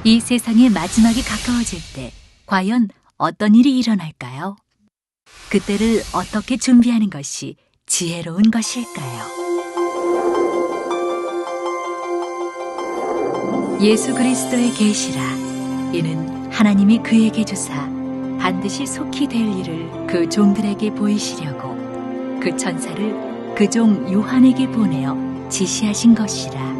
이 세상의 마지막이 가까워질 때 과연 어떤 일이 일어날까요? 그때를 어떻게 준비하는 것이 지혜로운 것일까요? 예수 그리스도의 계시라. 이는 하나님이 그에게 주사 반드시 속히 될 일을 그 종들에게 보이시려고 그 천사를 그 종 요한에게 보내어 지시하신 것이라.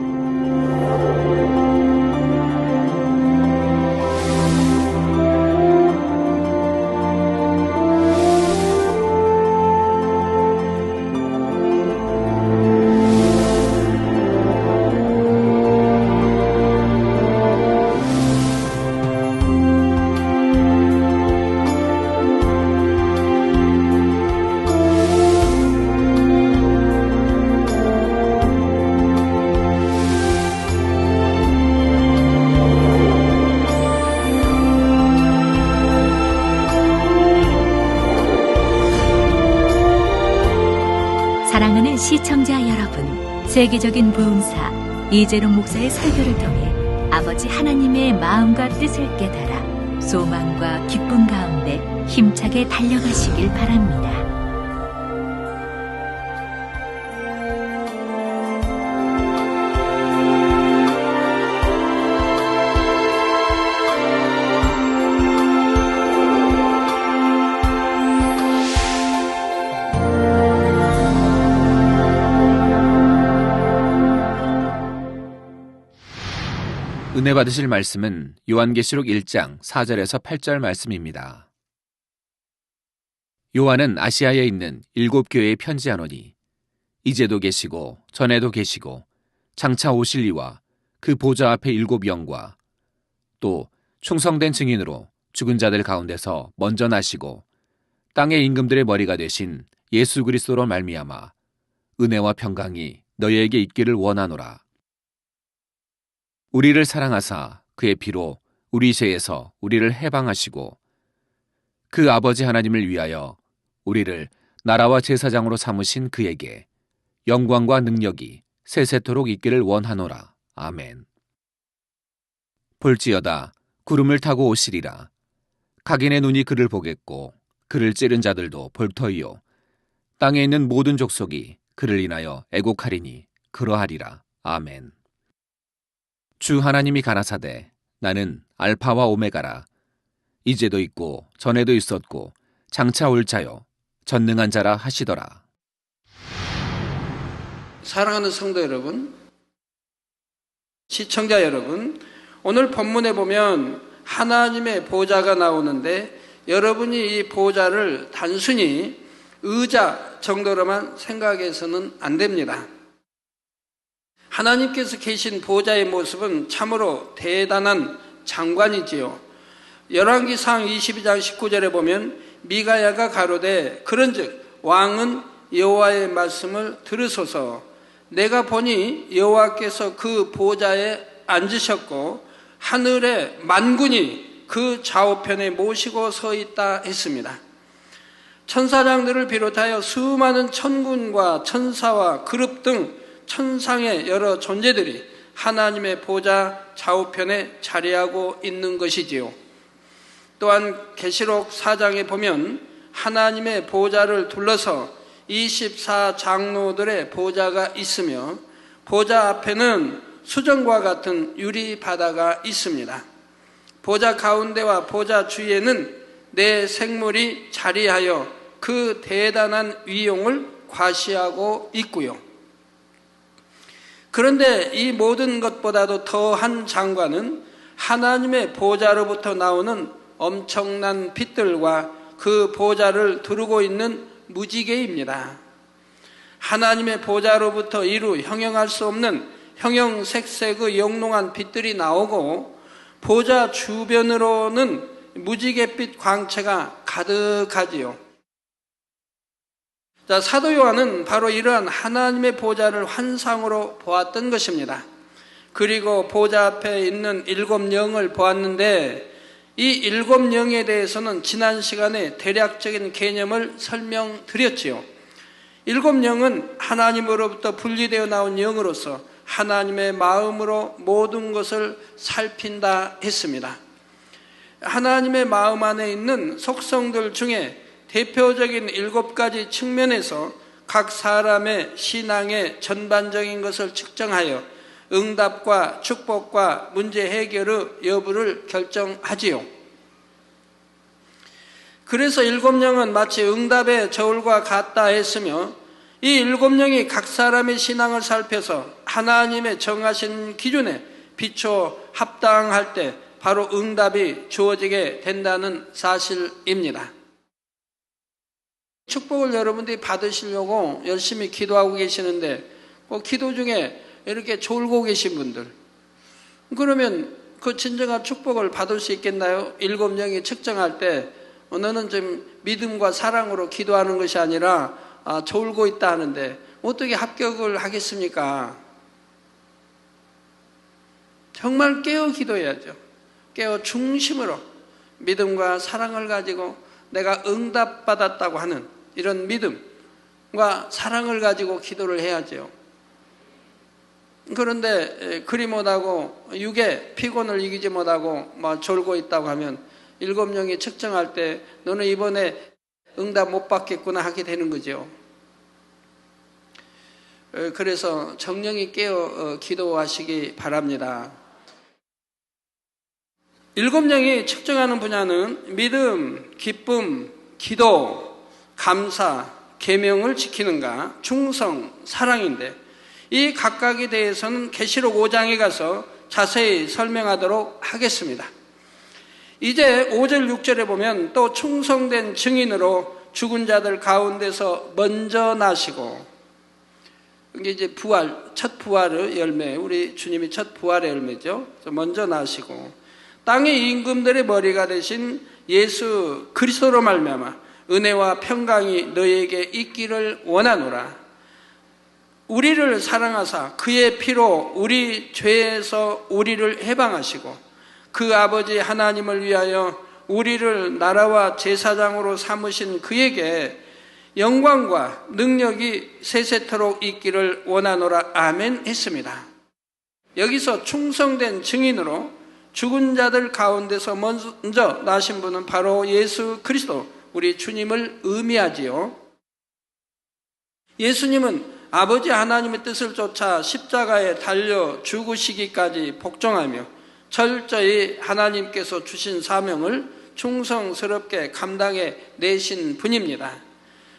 사랑하는 시청자 여러분, 세계적인 보험사 이재룡 목사의 설교를 통해 아버지 하나님의 마음과 뜻을 깨달아 소망과 기쁨 가운데 힘차게 달려가시길 바랍니다. 은혜 받으실 말씀은 요한계시록 1장 4절에서 8절 말씀입니다. 요한은 아시아에 있는 7교회에 편지하노니 이제도 계시고 전에도 계시고 장차 오실 이와 그 보좌 앞에 7영과 또 충성된 증인으로 죽은 자들 가운데서 먼저 나시고 땅의 임금들의 머리가 되신 예수 그리스도로 말미암아 은혜와 평강이 너희에게 있기를 원하노라. 우리를 사랑하사 그의 피로 우리 죄에서 우리를 해방하시고 그 아버지 하나님을 위하여 우리를 나라와 제사장으로 삼으신 그에게 영광과 능력이 세세토록 있기를 원하노라. 아멘. 볼지어다 구름을 타고 오시리라. 각인의 눈이 그를 보겠고 그를 찌른 자들도 볼 터이요 땅에 있는 모든 족속이 그를 인하여 애곡하리니 그러하리라. 아멘. 주 하나님이 가라사대 나는 알파와 오메가라. 이제도 있고 전에도 있었고 장차 올 자요 전능한 자라 하시더라. 사랑하는 성도 여러분, 시청자 여러분, 오늘 본문에 보면 하나님의 보좌가 나오는데 여러분이 이 보좌를 단순히 의자 정도로만 생각해서는 안 됩니다. 하나님께서 계신 보좌의 모습은 참으로 대단한 장관이지요. 열왕기상 22장 19절에 보면 미가야가 가로되 그런즉 왕은 여호와의 말씀을 들으소서. 내가 보니 여호와께서 그 보좌에 앉으셨고 하늘의 만군이 그 좌우편에 모시고 서 있다 했습니다. 천사장들을 비롯하여 수많은 천군과 천사와 그룹 등 천상의 여러 존재들이 하나님의 보좌 좌우편에 자리하고 있는 것이지요. 또한 계시록 4장에 보면 하나님의 보좌를 둘러서 24장로들의 보좌가 있으며 보좌 앞에는 수정과 같은 유리 바다가 있습니다. 보좌 가운데와 보좌 주위에는 네 생물이 자리하여 그 대단한 위용을 과시하고 있고요. 그런데 이 모든 것보다도 더한 장관은 하나님의 보좌로부터 나오는 엄청난 빛들과 그 보좌를 두르고 있는 무지개입니다. 하나님의 보좌로부터 이루 형용할 수 없는 형형색색의 영롱한 빛들이 나오고 보좌 주변으로는 무지갯빛 광채가 가득하지요. 사도 요한은 바로 이러한 하나님의 보좌를 환상으로 보았던 것입니다. 그리고 보좌 앞에 있는 7영을 보았는데 이 7영에 대해서는 지난 시간에 대략적인 개념을 설명드렸지요. 7영은 하나님으로부터 분리되어 나온 영으로서 하나님의 마음으로 모든 것을 살핀다 했습니다. 하나님의 마음 안에 있는 속성들 중에 대표적인 7가지 측면에서 각 사람의 신앙의 전반적인 것을 측정하여 응답과 축복과 문제 해결의 여부를 결정하지요. 그래서 7영은 마치 응답의 저울과 같다 했으며, 이 7영이 각 사람의 신앙을 살펴서 하나님의 정하신 기준에 비춰 합당할 때 바로 응답이 주어지게 된다는 사실입니다. 축복을 여러분들이 받으시려고 열심히 기도하고 계시는데, 기도 중에 이렇게 졸고 계신 분들, 그러면 그 진정한 축복을 받을 수 있겠나요? 7영이 측정할 때 너는 좀 믿음과 사랑으로 기도하는 것이 아니라 졸고 있다 하는데 어떻게 합격을 하겠습니까? 정말 깨어 기도해야죠. 깨어 중심으로 믿음과 사랑을 가지고 내가 응답받았다고 하는 이런 믿음과 사랑을 가지고 기도를 해야죠. 그런데 그리 못하고 육의 피곤을 이기지 못하고 졸고 있다고 하면 7영이 측정할 때 너는 이번에 응답 못 받겠구나 하게 되는 거죠. 그래서 정령이 깨어 기도하시기 바랍니다. 7영이 측정하는 분야는 믿음, 기쁨, 기도, 감사, 계명을 지키는가, 충성, 사랑인데, 이 각각에 대해서는 계시록 5장에 가서 자세히 설명하도록 하겠습니다. 이제 5절 6절에 보면 또 충성된 증인으로 죽은 자들 가운데서 먼저 나시고, 이게 이제 첫 부활의 열매, 우리 주님이 첫 부활의 열매죠. 먼저 나시고 땅의 임금들의 머리가 되신 예수 그리스도로 말미암아 은혜와 평강이 너희에게 있기를 원하노라. 우리를 사랑하사 그의 피로 우리 죄에서 우리를 해방하시고 그 아버지 하나님을 위하여 우리를 나라와 제사장으로 삼으신 그에게 영광과 능력이 세세토록 있기를 원하노라. 아멘 했습니다. 여기서 충성된 증인으로 죽은 자들 가운데서 먼저 나신 분은 바로 예수 그리스도, 우리 주님을 의미하지요. 예수님은 아버지 하나님의 뜻을 쫓아 십자가에 달려 죽으시기까지 복종하며 철저히 하나님께서 주신 사명을 충성스럽게 감당해 내신 분입니다.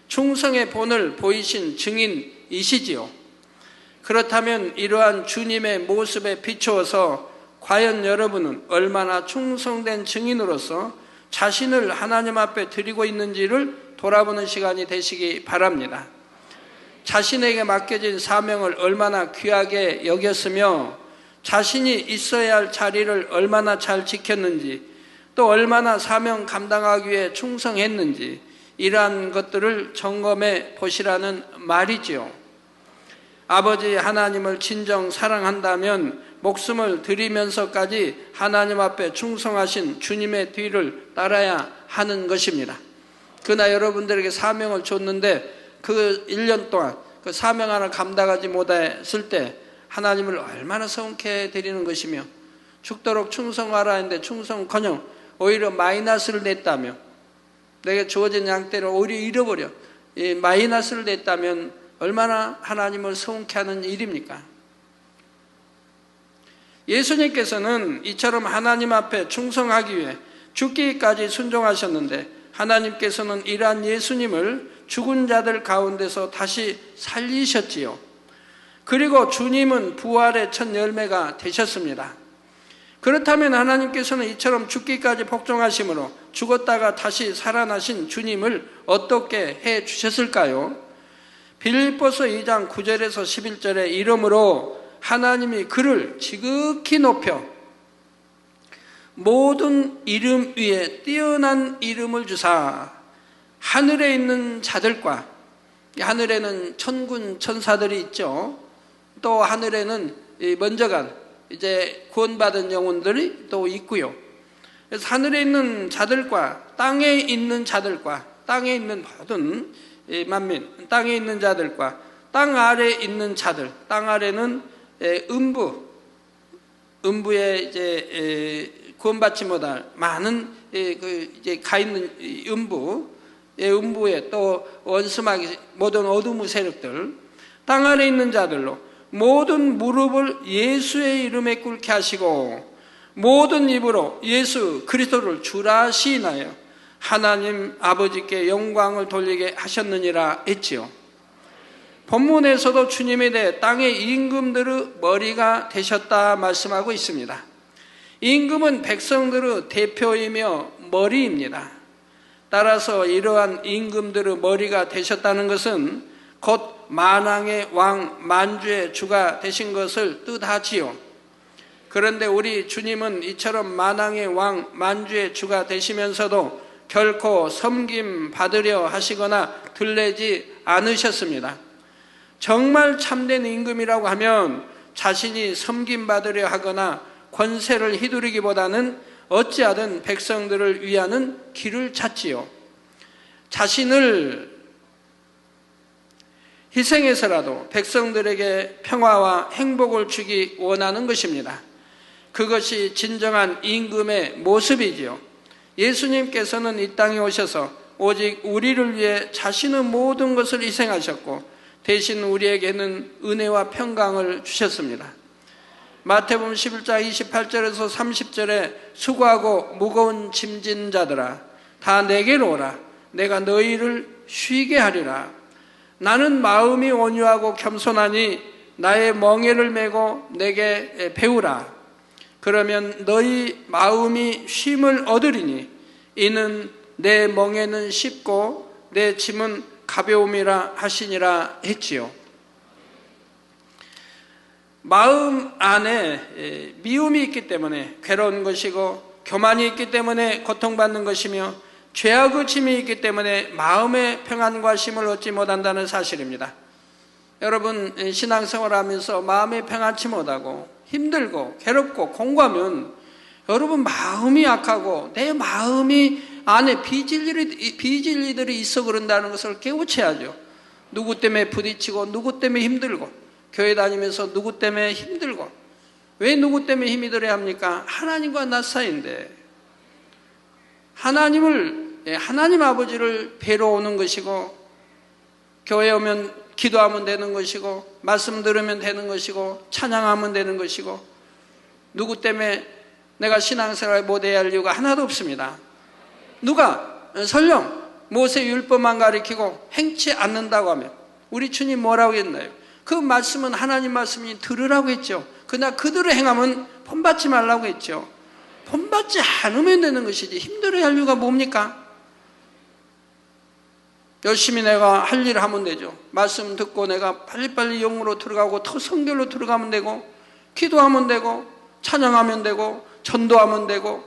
충성의 본을 보이신 증인이시지요. 그렇다면 이러한 주님의 모습에 비추어서 과연 여러분은 얼마나 충성된 증인으로서 자신을 하나님 앞에 드리고 있는지를 돌아보는 시간이 되시기 바랍니다. 자신에게 맡겨진 사명을 얼마나 귀하게 여겼으며 자신이 있어야 할 자리를 얼마나 잘 지켰는지, 또 얼마나 사명 감당하기 위해 충성했는지, 이러한 것들을 점검해 보시라는 말이지요. 아버지 하나님을 진정 사랑한다면 목숨을 드리면서까지 하나님 앞에 충성하신 주님의 뒤를 따라야 하는 것입니다. 그러나 여러분들에게 사명을 줬는데 그 1년 동안 그 사명 하나 감당하지 못했을 때 하나님을 얼마나 성쾌해 드리는 것이며, 죽도록 충성하라 했는데 충성커녕 오히려 마이너스를 냈다며, 내게 주어진 양떼를 오히려 잃어버려 이 마이너스를 냈다면 얼마나 하나님을 성쾌하는 일입니까? 예수님께서는 이처럼 하나님 앞에 충성하기 위해 죽기까지 순종하셨는데, 하나님께서는 이러한 예수님을 죽은 자들 가운데서 다시 살리셨지요. 그리고 주님은 부활의 첫 열매가 되셨습니다. 그렇다면 하나님께서는 이처럼 죽기까지 복종하심으로 죽었다가 다시 살아나신 주님을 어떻게 해 주셨을까요? 빌립보서 2장 9절에서 11절에 이러므로 하나님이 그를 지극히 높여 모든 이름 위에 뛰어난 이름을 주사 하늘에 있는 자들과, 하늘에는 천군 천사들이 있죠. 또 하늘에는 먼저 간 이제 구원받은 영혼들이 또 있고요. 그래서 하늘에 있는 자들과 땅에 있는 자들과, 땅에 있는 모든 만민, 땅에 있는 자들과 땅 아래에 있는 자들, 땅 아래는 음부에 이제 구원받지 못할 많은 이제 가 있는 음부에 또 원수마귀 모든 어둠의 세력들, 땅 아래 있는 자들로 모든 무릎을 예수의 이름에 꿇게 하시고 모든 입으로 예수 그리스도를 주라 시인하여 하나님 아버지께 영광을 돌리게 하셨느니라 했지요. 본문에서도 주님에 대해 땅의 임금들의 머리가 되셨다 말씀하고 있습니다. 임금은 백성들의 대표이며 머리입니다. 따라서 이러한 임금들의 머리가 되셨다는 것은 곧 만왕의 왕 만주의 주가 되신 것을 뜻하지요. 그런데 우리 주님은 이처럼 만왕의 왕 만주의 주가 되시면서도 결코 섬김 받으려 하시거나 들레지 않으셨습니다. 정말 참된 임금이라고 하면 자신이 섬김 받으려 하거나 권세를 휘두르기보다는 어찌하든 백성들을 위하는 길을 찾지요. 자신을 희생해서라도 백성들에게 평화와 행복을 주기 원하는 것입니다. 그것이 진정한 임금의 모습이지요. 예수님께서는 이 땅에 오셔서 오직 우리를 위해 자신의 모든 것을 희생하셨고 대신 우리에게는 은혜와 평강을 주셨습니다. 마태복음 11장 28절에서 30절에 수고하고 무거운 짐진 자들아 다 내게로 오라. 내가 너희를 쉬게 하리라. 나는 마음이 온유하고 겸손하니 나의 멍에를 메고 내게 배우라. 그러면 너희 마음이 쉼을 얻으리니 이는 내 멍에는 쉽고 내 짐은 가벼움이라 하시니라 했지요. 마음 안에 미움이 있기 때문에 괴로운 것이고 교만이 있기 때문에 고통받는 것이며 죄악의 짐이 있기 때문에 마음의 평안과 쉼을 얻지 못한다는 사실입니다. 여러분 신앙생활하면서 마음에 평안치 못하고 힘들고 괴롭고 공고하면 여러분 마음이 약하고 내 마음이 안에 비진리들이 있어 그런다는 것을 깨우쳐야죠. 누구 때문에 부딪히고 누구 때문에 힘들고 교회 다니면서 누구 때문에 힘들고 왜 누구 때문에 힘이 들어야 합니까? 하나님과 나 사이인데 하나님 아버지를 뵈러 오는 것이고 교회 오면 기도하면 되는 것이고 말씀 들으면 되는 것이고 찬양하면 되는 것이고 누구 때문에 내가 신앙생활을 못해야 할 이유가 하나도 없습니다. 누가 설령 모세 율법만 가리키고 행치 않는다고 하면 우리 주님 뭐라고 했나요? 그 말씀은 하나님 말씀이 들으라고 했죠. 그러나 그대로 행하면 본받지 말라고 했죠. 본받지 않으면 되는 것이지 힘들어야 할 이유가 뭡니까? 열심히 내가 할 일을 하면 되죠. 말씀 듣고 내가 빨리빨리 영으로 들어가고 더 성결로 들어가면 되고 기도하면 되고 찬양하면 되고 전도하면 되고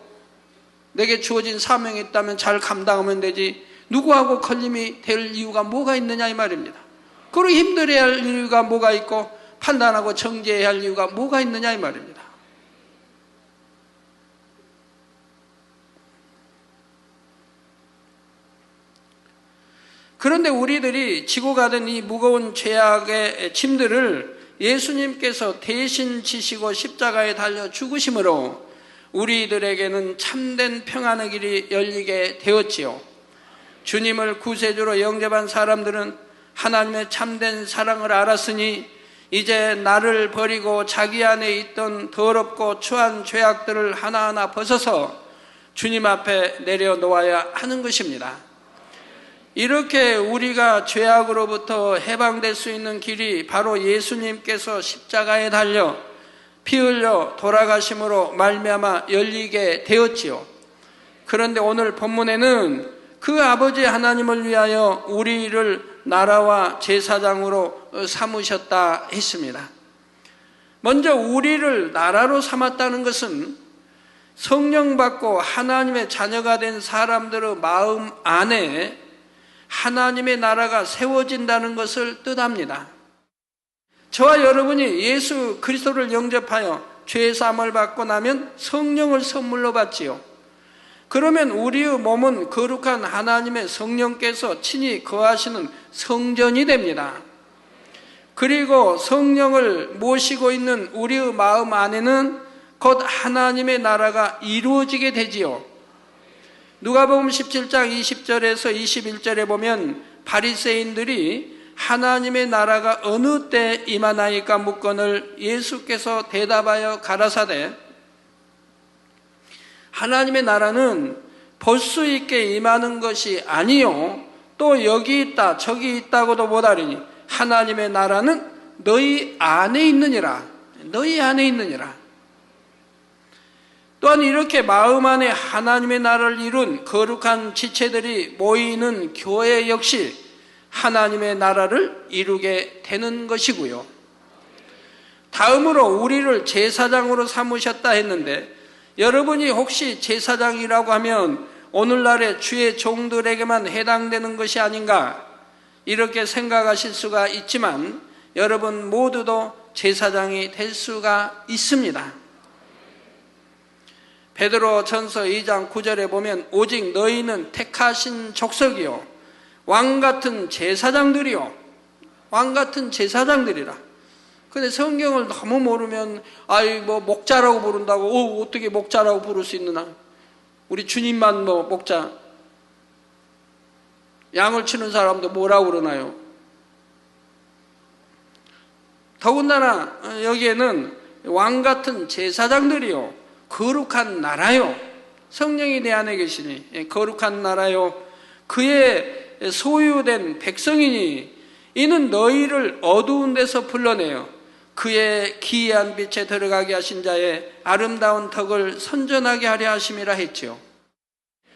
내게 주어진 사명이 있다면 잘 감당하면 되지 누구하고 걸림이 될 이유가 뭐가 있느냐 이 말입니다. 그리고 힘들어야 할 이유가 뭐가 있고 판단하고 정죄해야 할 이유가 뭐가 있느냐 이 말입니다. 그런데 우리들이 지고 가던 이 무거운 죄악의 짐들을 예수님께서 대신 지시고 십자가에 달려 죽으심으로 우리들에게는 참된 평안의 길이 열리게 되었지요. 주님을 구세주로 영접한 사람들은 하나님의 참된 사랑을 알았으니 이제 나를 버리고 자기 안에 있던 더럽고 추한 죄악들을 하나하나 벗어서 주님 앞에 내려놓아야 하는 것입니다. 이렇게 우리가 죄악으로부터 해방될 수 있는 길이 바로 예수님께서 십자가에 달려 피 흘려 돌아가심으로 말미암아 열리게 되었지요. 그런데 오늘 본문에는 그 아버지 하나님을 위하여 우리를 나라와 제사장으로 삼으셨다 했습니다. 먼저 우리를 나라로 삼았다는 것은 성령 받고 하나님의 자녀가 된 사람들의 마음 안에 하나님의 나라가 세워진다는 것을 뜻합니다. 저와 여러분이 예수 그리스도를 영접하여 죄 사함을 받고 나면 성령을 선물로 받지요. 그러면 우리의 몸은 거룩한 하나님의 성령께서 친히 거하시는 성전이 됩니다. 그리고 성령을 모시고 있는 우리의 마음 안에는 곧 하나님의 나라가 이루어지게 되지요. 누가복음 17장 20절에서 21절에 보면 바리새인들이 하나님의 나라가 어느 때 임하나이까 묻거늘 예수께서 대답하여 가라사대 하나님의 나라는 볼 수 있게 임하는 것이 아니요 또 여기 있다 저기 있다고도 못하리니 하나님의 나라는 너희 안에 있느니라. 너희 안에 있느니라. 또한 이렇게 마음 안에 하나님의 나라를 이룬 거룩한 지체들이 모이는 교회 역시 하나님의 나라를 이루게 되는 것이고요. 다음으로 우리를 제사장으로 삼으셨다 했는데 여러분이 혹시 제사장이라고 하면 오늘날의 주의 종들에게만 해당되는 것이 아닌가 이렇게 생각하실 수가 있지만 여러분 모두도 제사장이 될 수가 있습니다. 베드로 전서 2장 9절에 보면 오직 너희는 택하신 족속이요 왕같은 제사장들이요 왕같은 제사장들이라. 근데 성경을 너무 모르면 목자라고 부른다고 어떻게 목자라고 부를 수 있느냐. 우리 주님만 목자. 양을 치는 사람도 뭐라고 그러나요? 더군다나 여기에는 왕같은 제사장들이요 거룩한 나라요 성령이 내 안에 계시니 거룩한 나라요 그의 소유된 백성이니 이는 너희를 어두운 데서 불러내어 그의 기이한 빛에 들어가게 하신 자의 아름다운 덕을 선전하게 하려 하심이라 했지요.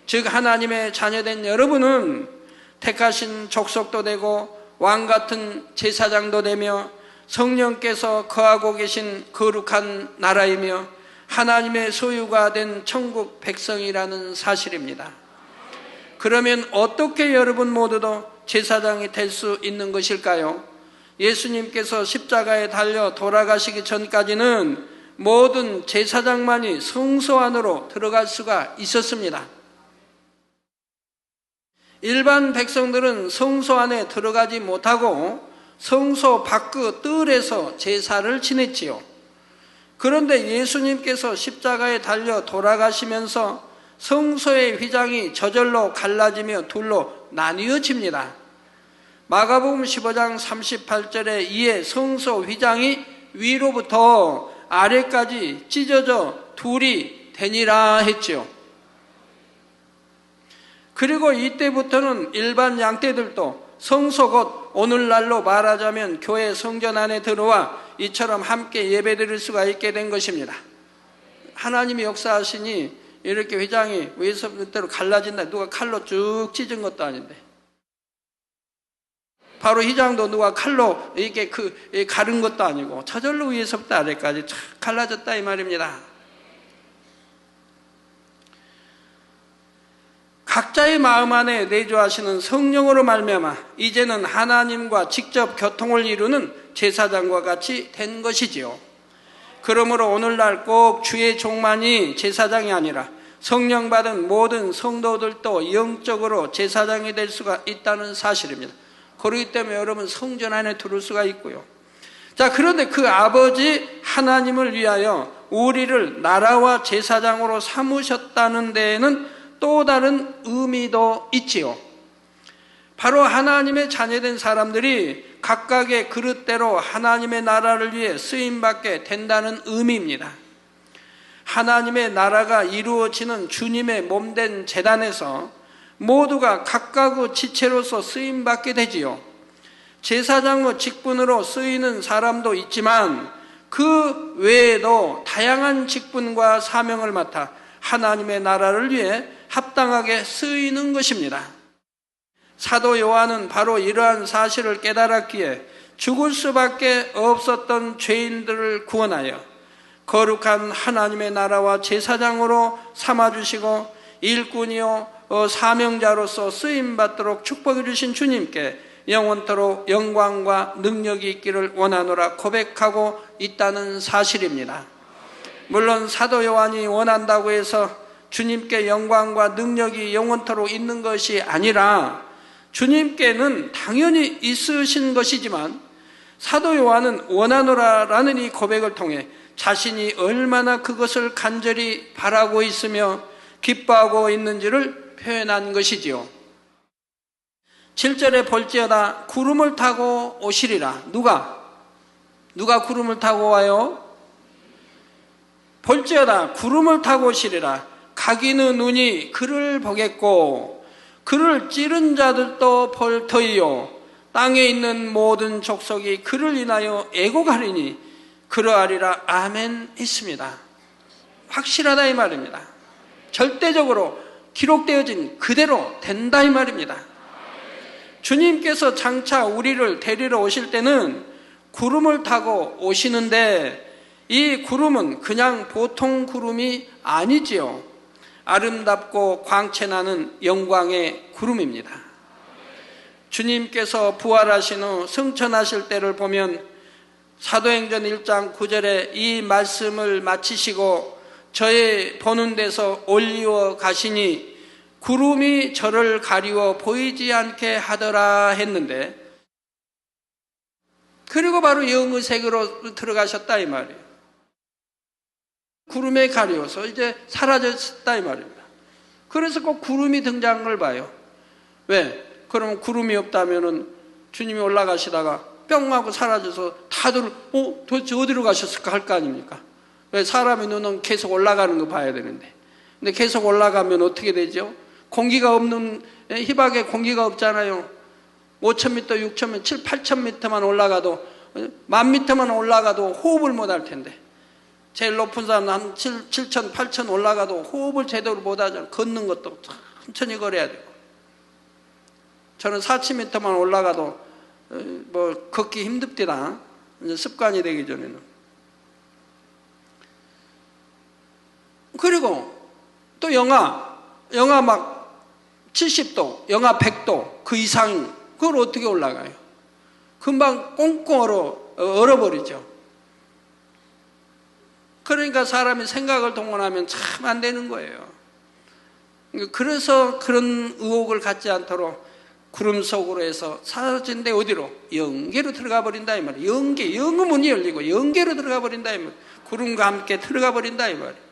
즉 하나님의 자녀된 여러분은 택하신 족속도 되고 왕같은 제사장도 되며 성령께서 거하고 계신 거룩한 나라이며 하나님의 소유가 된 천국 백성이라는 사실입니다. 그러면 어떻게 여러분 모두도 제사장이 될 수 있는 것일까요? 예수님께서 십자가에 달려 돌아가시기 전까지는 모든 제사장만이 성소 안으로 들어갈 수가 있었습니다. 일반 백성들은 성소 안에 들어가지 못하고 성소 밖의 뜰에서 제사를 지냈지요. 그런데 예수님께서 십자가에 달려 돌아가시면서 성소의 휘장이 저절로 갈라지며 둘로 나뉘어집니다. 마가복음 15장 38절에 이에 성소 휘장이 위로부터 아래까지 찢어져 둘이 되니라 했죠. 그리고 이때부터는 일반 양떼들도 성소 곧 오늘날로 말하자면 교회 성전 안에 들어와 이처럼 함께 예배드릴 수가 있게 된 것입니다. 하나님이 역사하시니 이렇게 휘장이 위에서 밑으로 갈라진다. 누가 칼로 쭉 찢은 것도 아닌데 바로 휘장도 누가 칼로 이렇게 가른 것도 아니고 저절로 위에서부터 아래까지 쫙 갈라졌다 이 말입니다. 각자의 마음 안에 내주하시는 성령으로 말미암아 이제는 하나님과 직접 교통을 이루는 제사장과 같이 된 것이지요. 그러므로 오늘날 꼭 주의 종만이 제사장이 아니라 성령 받은 모든 성도들도 영적으로 제사장이 될 수가 있다는 사실입니다. 그렇기 때문에 여러분 성전 안에 들어올 수가 있고요. 자, 그런데 그 아버지 하나님을 위하여 우리를 나라와 제사장으로 삼으셨다는 데에는 또 다른 의미도 있지요. 바로 하나님의 자녀된 사람들이 각각의 그릇대로 하나님의 나라를 위해 쓰임받게 된다는 의미입니다. 하나님의 나라가 이루어지는 주님의 몸된 제단에서 모두가 각각의 지체로서 쓰임받게 되지요. 제사장의 직분으로 쓰이는 사람도 있지만 그 외에도 다양한 직분과 사명을 맡아 하나님의 나라를 위해 합당하게 쓰이는 것입니다. 사도 요한은 바로 이러한 사실을 깨달았기에 죽을 수밖에 없었던 죄인들을 구원하여 거룩한 하나님의 나라와 제사장으로 삼아주시고 일꾼이요 사명자로서 쓰임받도록 축복해 주신 주님께 영원토록 영광과 능력이 있기를 원하노라 고백하고 있다는 사실입니다. 물론 사도 요한이 원한다고 해서 주님께 영광과 능력이 영원토록 있는 것이 아니라 주님께는 당연히 있으신 것이지만 사도 요한은 원하노라라는 이 고백을 통해 자신이 얼마나 그것을 간절히 바라고 있으며 기뻐하고 있는지를 표현한 것이지요. 7절에 볼지어다 구름을 타고 오시리라. 누가 구름을 타고 와요? 볼지어다 구름을 타고 오시리라. 각인의 눈이 그를 보겠고 그를 찌른 자들도 볼 터이요 땅에 있는 모든 족속이 그를 인하여 애곡하리니 그러하리라. 아멘 했습니다. 확실하다 이 말입니다. 절대적으로 기록되어진 그대로 된다 이 말입니다. 주님께서 장차 우리를 데리러 오실 때는 구름을 타고 오시는데 이 구름은 그냥 보통 구름이 아니지요. 아름답고 광채나는 영광의 구름입니다. 주님께서 부활하신 후 승천하실 때를 보면 사도행전 1장 9절에 이 말씀을 마치시고 저의 보는 데서 올리워 가시니 구름이 저를 가리워 보이지 않게 하더라 했는데, 그리고 바로 영의 세계로 들어가셨다 이 말이에요. 구름에 가리워서 이제 사라졌다 이 말입니다. 그래서 꼭 구름이 등장한 걸 봐요. 왜? 그러면 구름이 없다면은 주님이 올라가시다가 뿅 하고 사라져서 다들 도대체 어디로 가셨을까 할 거 아닙니까? 왜? 사람의 눈은 계속 올라가는 거 봐야 되는데, 근데 계속 올라가면 어떻게 되죠? 공기가 없는, 희박에 공기가 없잖아요. 5,000m, 6,000m, 7, 8,000m만 올라가도, 10,000m만 올라가도 호흡을 못 할 텐데, 제일 높은 사람은 한 7,000, 8,000 올라가도 호흡을 제대로 못 하잖아요. 걷는 것도 천천히 걸어야 되고. 저는 4,000m만 올라가도 걷기 힘듭니다. 이제 습관이 되기 전에는. 그리고 또 영하 막 70도, 영하 100도 그 이상, 그걸 어떻게 올라가요? 금방 꽁꽁 얼어버리죠. 그러니까 사람이 생각을 동원하면 참 안 되는 거예요. 그래서 그런 의혹을 갖지 않도록 구름 속으로 해서 사라진데 어디로? 영계로 들어가 버린다 이 말이에요. 영계, 영의 문이 열리고 영계로 들어가 버린다 이 말이에요. 구름과 함께 들어가 버린다 이 말이에요.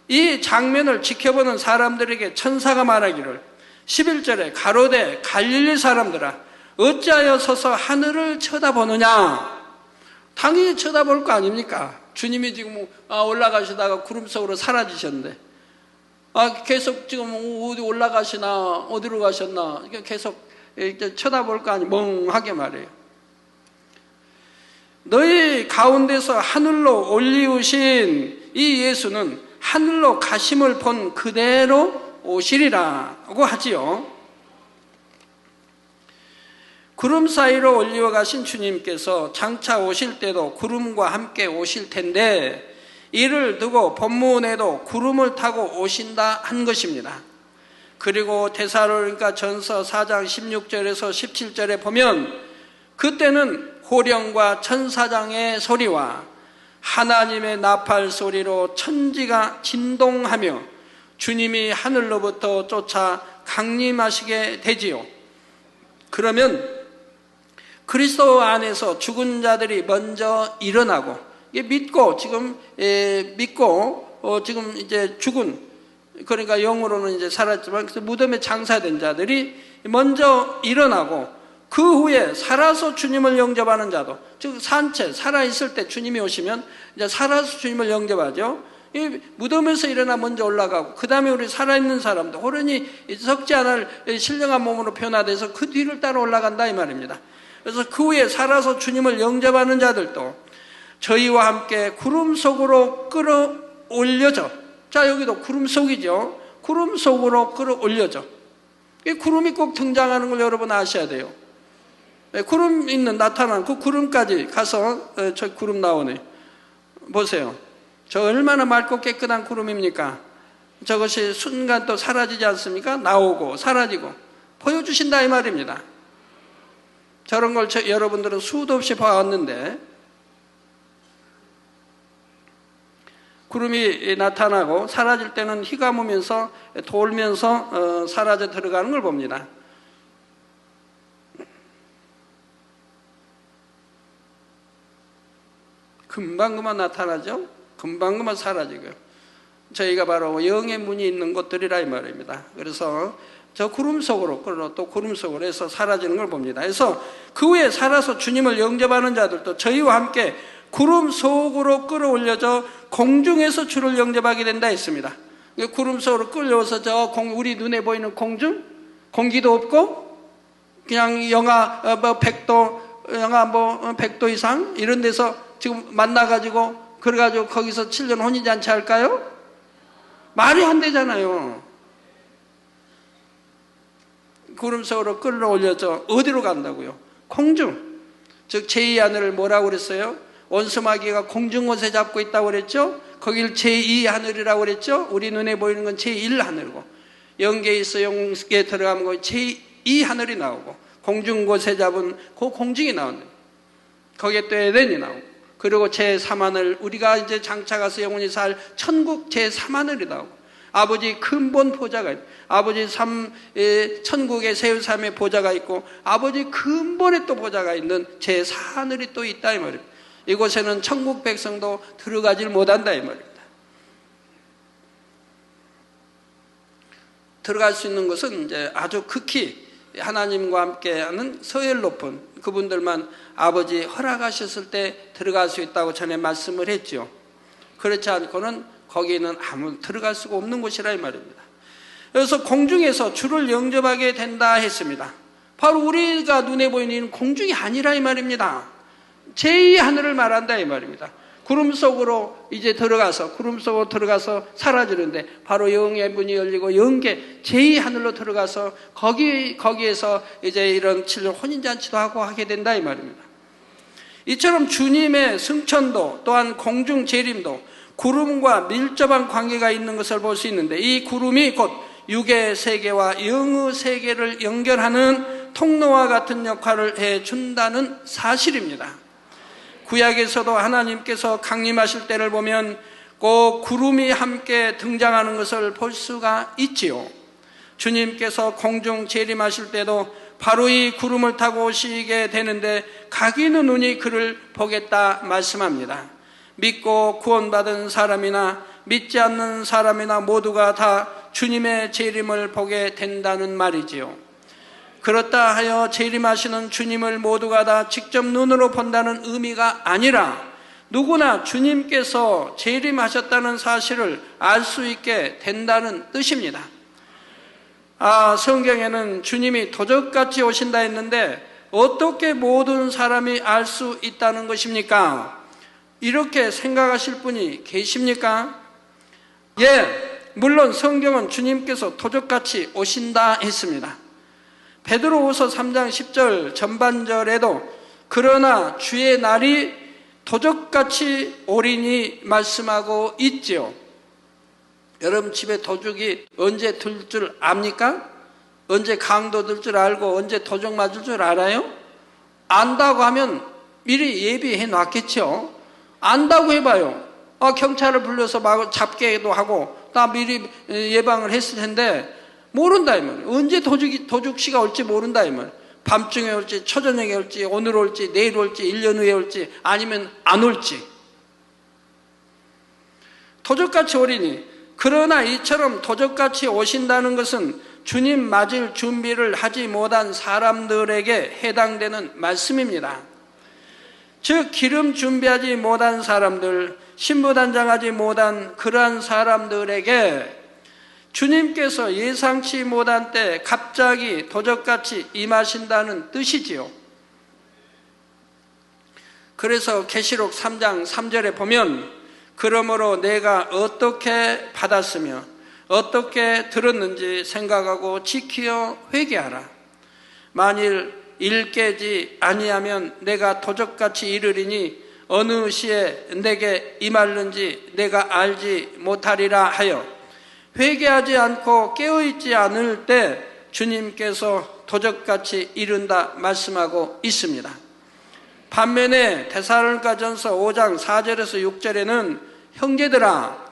이 장면을 지켜보는 사람들에게 천사가 말하기를 11절에 가로되 갈릴리 사람들아 어찌하여 서서 하늘을 쳐다보느냐. 당연히 쳐다볼 거 아닙니까? 주님이 지금 올라가시다가 구름 속으로 사라지셨는데 계속 지금 어디 올라가시나 어디로 가셨나 계속 쳐다볼 거 아니 멍하게 말해요. 너희 가운데서 하늘로 올리우신 이 예수는 하늘로 가심을 본 그대로 오시리라고 하지요. 구름 사이로 올리워 가신 주님께서 장차 오실 때도 구름과 함께 오실 텐데 이를 두고 본문에도 구름을 타고 오신다 한 것입니다. 그리고 데살로니가 전서 4장 16절에서 17절에 보면 그때는 호령과 천사장의 소리와 하나님의 나팔 소리로 천지가 진동하며 주님이 하늘로부터 쫓아 강림하시게 되지요. 그러면 그리스도 안에서 죽은 자들이 먼저 일어나고 믿고 지금 지금 이제 죽은, 그러니까 영으로는 이제 살았지만 무덤에 장사된 자들이 먼저 일어나고 그 후에 살아서 주님을 영접하는 자도, 즉 산채 살아있을 때 주님이 오시면 이제 살아서 주님을 영접하죠. 이 무덤에서 일어나 먼저 올라가고 그 다음에 우리 살아있는 사람도 호련히 썩지 않을 신령한 몸으로 변화돼서 그 뒤를 따라 올라간다 이 말입니다. 그래서 그 후에 살아서 주님을 영접하는 자들도 저희와 함께 구름 속으로 끌어올려져. 자, 여기도 구름 속이죠. 구름 속으로 끌어올려져. 이 구름이 꼭 등장하는 걸 여러분 아셔야 돼요. 구름 있는 나타난 그 구름까지 가서 저 구름 나오네. 보세요. 저 얼마나 맑고 깨끗한 구름입니까? 저것이 순간 또 사라지지 않습니까? 나오고 사라지고 보여주신다 이 말입니다. 저런 걸 여러분들은 수도 없이 봐왔는데 구름이 나타나고 사라질 때는 휘감으면서 돌면서 사라져 들어가는 걸 봅니다. 금방 나타나죠. 금방 사라지고요. 저희가 바로 영의 문이 있는 곳들이라 이 말입니다. 그래서 저 구름 속으로 끌어 또 구름 속으로 해서 사라지는 걸 봅니다. 그래서 그 후에 살아서 주님을 영접하는 자들도 저희와 함께 구름 속으로 끌어올려져 공중에서 주를 영접하게 된다 했습니다. 구름 속으로 끌려와서 우리 눈에 보이는 공중, 공기도 없고 그냥 영하 100도 이상 이런 데서 지금 만나가지고 그래가지고 거기서 7년 혼인잔치 할까요? 말이 안 되잖아요. 구름 속으로 끌어올려져 어디로 간다고요? 공중. 즉 제2하늘을 뭐라고 그랬어요? 원수마귀가 공중곳에 잡고 있다고 그랬죠? 거길 제2하늘이라고 그랬죠? 우리 눈에 보이는 건 제1하늘이고 영계에 있어 영계에 들어가면 제2하늘이 나오고 공중곳에 잡은 그 공중이 나오는 거기에 또 에덴이 나오고 그리고 제3하늘 우리가 이제 장차가서 영원히 살 천국 제3하늘이 나오고 아버지 근본 보좌가 있고 아버지 천국의 세우삼의 보좌가 있고 아버지 근본에 또 보좌가 있는 제4하늘이 또 있다 이 말입니다. 이곳에는 천국 백성도 들어가질 못한다 이 말입니다. 들어갈 수 있는 것은 이제 아주 극히 하나님과 함께하는 서열 높은 그분들만 아버지 허락하셨을 때 들어갈 수 있다고 전에 말씀을 했죠. 그렇지 않고는 거기는 아무 들어갈 수가 없는 곳이라 이 말입니다. 그래서 공중에서 주를 영접하게 된다 했습니다. 바로 우리가 눈에 보이는 공중이 아니라 이 말입니다. 제2하늘을 말한다 이 말입니다. 구름 속으로 이제 구름 속으로 들어가서 사라지는데 바로 영의 문이 열리고 영계 제2하늘로 들어가서 거기에서 이제 이런 7년 혼인잔치도 하고 하게 된다 이 말입니다. 이처럼 주님의 승천도 또한 공중 재림도 구름과 밀접한 관계가 있는 것을 볼 수 있는데 이 구름이 곧 육의 세계와 영의 세계를 연결하는 통로와 같은 역할을 해준다는 사실입니다. 구약에서도 하나님께서 강림하실 때를 보면 꼭 구름이 함께 등장하는 것을 볼 수가 있지요. 주님께서 공중 재림하실 때도 바로 이 구름을 타고 오시게 되는데 각인의 눈이 그를 보겠다 말씀합니다. 믿고 구원받은 사람이나 믿지 않는 사람이나 모두가 다 주님의 재림을 보게 된다는 말이지요. 그렇다 하여 재림하시는 주님을 모두가 다 직접 눈으로 본다는 의미가 아니라 누구나 주님께서 재림하셨다는 사실을 알 수 있게 된다는 뜻입니다. 성경에는 주님이 도적같이 오신다 했는데 어떻게 모든 사람이 알 수 있다는 것입니까? 이렇게 생각하실 분이 계십니까? 물론 성경은 주님께서 도적같이 오신다 했습니다. 베드로후서 3장 10절 전반절에도 그러나 주의 날이 도적같이 오리니 말씀하고 있지요. 여러분 집에 도둑이 언제 들 줄 압니까? 언제 강도 들 줄 알고 언제 도적 맞을 줄 알아요? 안다고 하면 미리 예비해 놨겠죠. 안다고 해봐요. 경찰을 불러서 막 잡게도 하고 다 미리 예방을 했을 텐데 모른다 이 말이에요. 언제 도둑씨가 올지 모른다 이 말이에요. 밤중에 올지 초저녁에 올지 오늘 올지 내일 올지 1년 후에 올지 아니면 안 올지. 도적같이 오리니 그러나 이처럼 도적같이 오신다는 것은 주님 맞을 준비를 하지 못한 사람들에게 해당되는 말씀입니다. 즉 기름 준비하지 못한 사람들, 신부단장하지 못한 그러한 사람들에게 주님께서 예상치 못한 때 갑자기 도적같이 임하신다는 뜻이지요. 그래서 계시록 3장 3절에 보면 그러므로 내가 어떻게 받았으며 어떻게 들었는지 생각하고 지키어 회개하라. 만일 일깨지 아니하면 내가 도적같이 이르리니 어느 시에 내게 임할는지 내가 알지 못하리라 하여 회개하지 않고 깨어있지 않을 때 주님께서 도적같이 이른다 말씀하고 있습니다. 반면에 데살로니가전서 5장 4절에서 6절에는 형제들아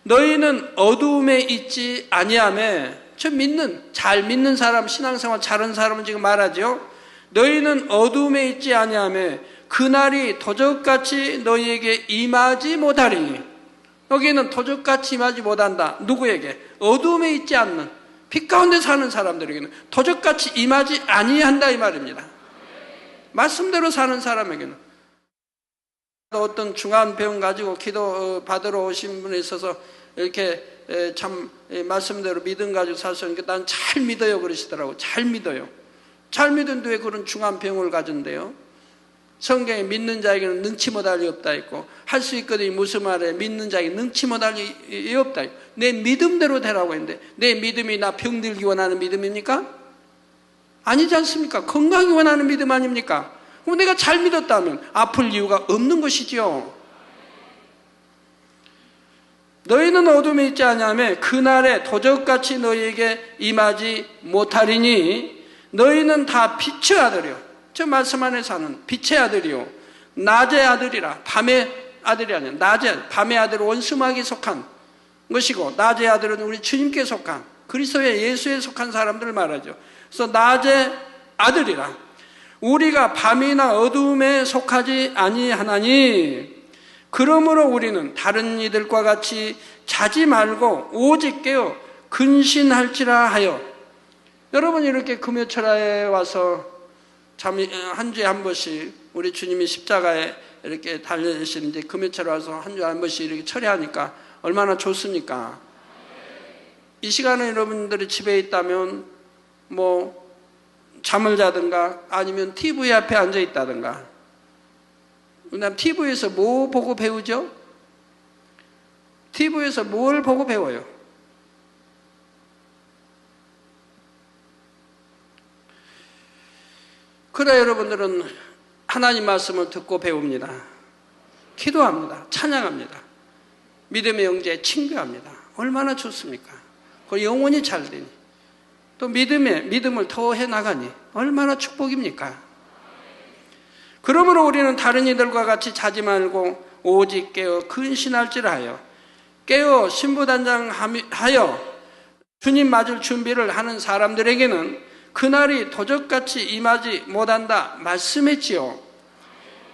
너희는 어두움에 있지 아니하며 잘 믿는 사람 신앙생활 잘하는 사람은 지금 말하죠. 너희는 어두움에 있지 아니하며 그날이 도적같이 너희에게 임하지 못하리니. 여기는 도적같이 임하지 못한다. 누구에게? 어둠에 있지 않는, 빛 가운데 사는 사람들에게는 도적같이 임하지 아니한다 이 말입니다. 말씀대로 사는 사람에게는. 어떤 중환병 가지고 기도 받으러 오신 분이 있어서 이렇게 참 말씀대로 믿음 가지고 사셨는데 난 잘 믿어요 그러시더라고요. 잘 믿어요. 잘 믿는데 왜 그런 중환병을 가진대요? 성경에 믿는 자에게는 능치 못할 리 없다 있고, 할 수 있거든요. 무슨 말에 믿는 자에게 능치 못할 리 없다. 내 믿음대로 되라고 했는데, 내 믿음이 나 병들기 원하는 믿음입니까? 아니지 않습니까? 건강이 원하는 믿음 아닙니까? 그럼 내가 잘 믿었다면 아플 이유가 없는 것이지요. 너희는 어둠에 있지 아니하며 그날에 도적같이 너희에게 임하지 못하리니, 너희는 다 빛의 아들이요, 저 말씀 안에 사는 빛의 아들이요, 낮의 아들이라. 밤의 아들이 아니라 낮의 아들, 밤의 아들은 원수마귀에 속한 것이고, 낮의 아들은 우리 주님께 속한, 그리스도의 예수에 속한 사람들을 말하죠. 그래서 낮의 아들이라. 우리가 밤이나 어둠에 속하지 아니하나니, 그러므로 우리는 다른 이들과 같이 자지 말고 오직 깨어 근신할지라 하여. 여러분, 이렇게 금요철야에 와서 참 한 주에 한 번씩 우리 주님이 십자가에 이렇게 달려지시는데, 금요철에 와서 한 주에 한 번씩 이렇게 철회하니까 얼마나 좋습니까? 이 시간에 여러분들이 집에 있다면 뭐 잠을 자든가 아니면 TV 앞에 앉아 있다든가. 그다음 TV에서 뭐 보고 배우죠? TV에서 뭘 보고 배워요? 그래, 여러분들은 하나님 말씀을 듣고 배웁니다. 기도합니다. 찬양합니다. 믿음의 영제에 친교합니다. 얼마나 좋습니까? 그리고 영혼이 잘 되니, 또 믿음을 더 해나가니 얼마나 축복입니까? 그러므로 우리는 다른 이들과 같이 자지 말고 오직 깨어 근신할지라 하여. 깨어 신부단장하여 주님 맞을 준비를 하는 사람들에게는 그날이 도적같이 임하지 못한다 말씀했지요.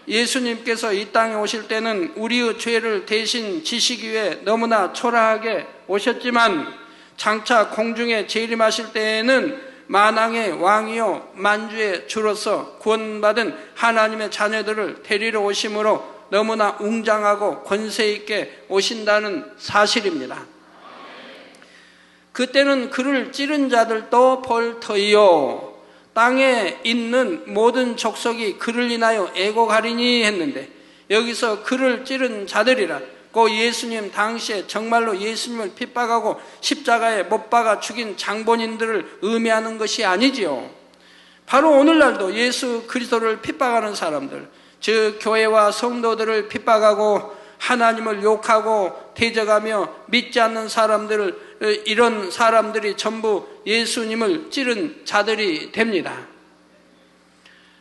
예수님께서 이 땅에 오실 때는 우리의 죄를 대신 지시기 위해 너무나 초라하게 오셨지만, 장차 공중에 재림하실 때에는 만왕의 왕이요 만주의 주로서 구원받은 하나님의 자녀들을 데리러 오심으로 너무나 웅장하고 권세 있게 오신다는 사실입니다. 그때는 그를 찌른 자들도 볼터이요 땅에 있는 모든 족속이 그를 인하여 애곡하리니 했는데, 여기서 그를 찌른 자들이라 그 예수님 당시에 정말로 예수님을 핍박하고 십자가에 못 박아 죽인 장본인들을 의미하는 것이 아니지요. 바로 오늘날도 예수 그리스도를 핍박하는 사람들, 즉 교회와 성도들을 핍박하고 하나님을 욕하고 대적하며 믿지 않는 사람들을, 이런 사람들이 전부 예수님을 찌른 자들이 됩니다.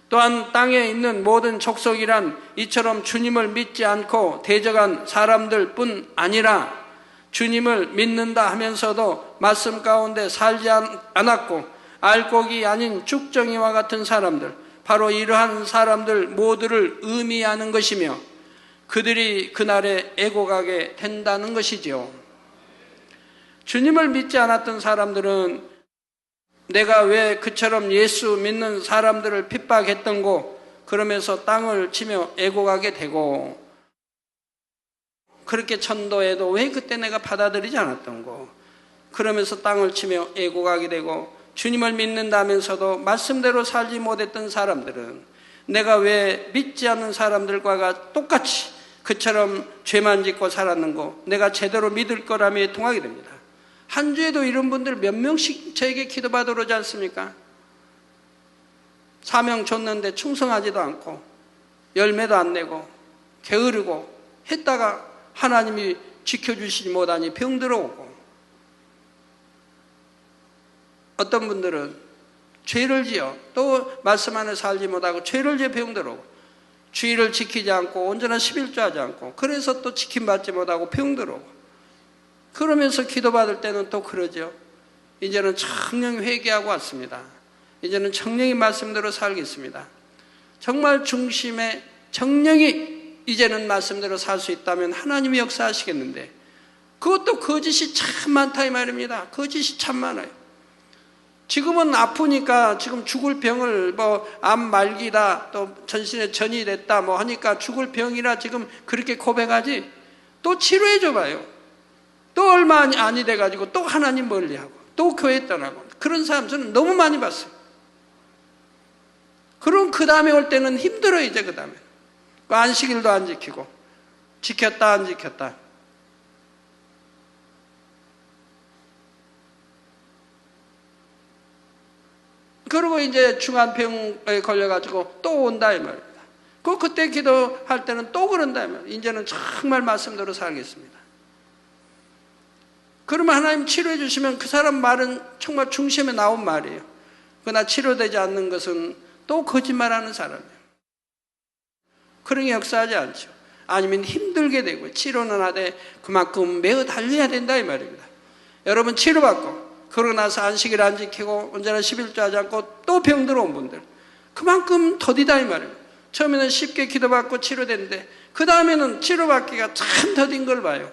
또한 땅에 있는 모든 족속이란 이처럼 주님을 믿지 않고 대적한 사람들 뿐 아니라, 주님을 믿는다 하면서도 말씀 가운데 살지 않았고 알곡이 아닌 쭉정이와 같은 사람들, 바로 이러한 사람들 모두를 의미하는 것이며, 그들이 그날에 애곡하게 된다는 것이지요. 주님을 믿지 않았던 사람들은 내가 왜 그처럼 예수 믿는 사람들을 핍박했던고 그러면서 땅을 치며 애곡하게 되고, 그렇게 전도해도 왜 그때 내가 받아들이지 않았던고 그러면서 땅을 치며 애곡하게 되고, 주님을 믿는다면서도 말씀대로 살지 못했던 사람들은 내가 왜 믿지 않는 사람들과 똑같이 그처럼 죄만 짓고 살았는고 내가 제대로 믿을 거라며 통하게 됩니다. 한 주에도 이런 분들 몇 명씩 저에게 기도받으러 오지 않습니까? 사명 줬는데 충성하지도 않고 열매도 안 내고 게으르고 했다가 하나님이 지켜주시지 못하니 병들어 오고, 어떤 분들은 죄를 지어 또 말씀 안에 살지 못하고 죄를 지어 병들어 오고, 주의를 지키지 않고 온전한 11조하지 않고 그래서 또 지킴받지 못하고 병들어 오고, 그러면서 기도받을 때는 또 그러죠. 이제는 청령 회개하고 왔습니다. 이제는 청령의 말씀대로 살겠습니다. 정말 중심에 정령이 이제는 말씀대로 살 수 있다면 하나님이 역사하시겠는데, 그것도 거짓이 참 많다 이 말입니다. 거짓이 참 많아요. 지금은 아프니까 지금 죽을 병을 암 말기다, 또 전신에 전이 됐다 하니까 죽을 병이라 지금 그렇게 고백하지, 또 치료해 줘봐요. 또 얼마 아니 돼가지고 또 하나님 멀리하고 또 교회 떠나고, 그런 사람 저는 너무 많이 봤어요. 그럼 그 다음에 올 때는 힘들어요. 이제 그 다음에 안식일도 안 지키고, 지켰다 안 지켰다. 그리고 이제 중환병에 걸려가지고 또 온다 이 말입니다. 그때 기도할 때는 또 그런다 이 말입니다. 이제는 정말 말씀대로 살겠습니다. 그러면 하나님 치료해 주시면 그 사람 말은 정말 중심에 나온 말이에요. 그러나 치료되지 않는 것은 또 거짓말하는 사람이에요. 그러니 역사하지 않죠. 아니면 힘들게 되고, 치료는 하되 그만큼 매우 달려야 된다 이 말입니다. 여러분 치료받고 그러고 나서 안식일 안 지키고 언제나 11조 하지 않고 또 병 들어온 분들, 그만큼 더디다 이 말이에요. 처음에는 쉽게 기도받고 치료되는데 그 다음에는 치료받기가 참 더딘 걸 봐요.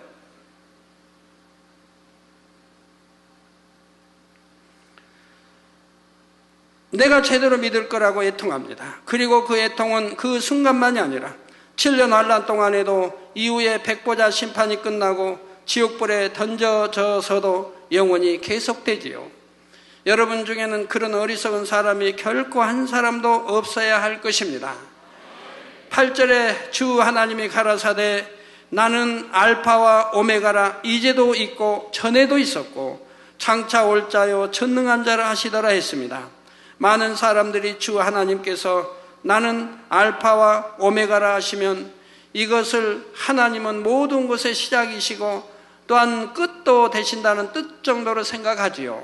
내가 제대로 믿을 거라고 애통합니다. 그리고 그 애통은 그 순간만이 아니라 7년 환란 동안에도 이후에 백보자 심판이 끝나고 지옥불에 던져져서도 영원히 계속되지요. 여러분 중에는 그런 어리석은 사람이 결코 한 사람도 없어야 할 것입니다. 8절에 주 하나님이 가라사대 나는 알파와 오메가라, 이제도 있고 전에도 있었고 장차 올 자요 전능한 자라 하시더라 했습니다. 많은 사람들이 주 하나님께서 나는 알파와 오메가라 하시면 이것을 하나님은 모든 것의 시작이시고 또한 끝도 되신다는 뜻 정도로 생각하지요.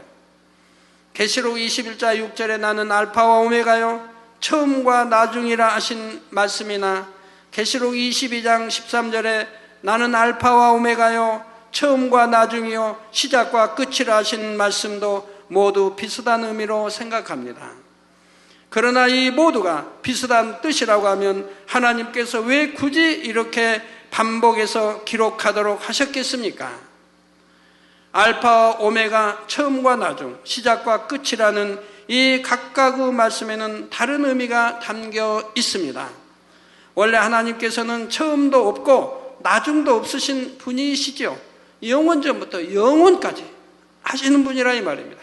계시록 21장 6절에 나는 알파와 오메가요 처음과 나중이라 하신 말씀이나 계시록 22장 13절에 나는 알파와 오메가요 처음과 나중이요 시작과 끝이라 하신 말씀도 모두 비슷한 의미로 생각합니다. 그러나 이 모두가 비슷한 뜻이라고 하면 하나님께서 왜 굳이 이렇게 반복해서 기록하도록 하셨겠습니까? 알파와 오메가, 처음과 나중, 시작과 끝이라는 이 각각의 말씀에는 다른 의미가 담겨 있습니다. 원래 하나님께서는 처음도 없고 나중도 없으신 분이시죠. 영원전부터 영원까지 하시는 분이라 이 말입니다.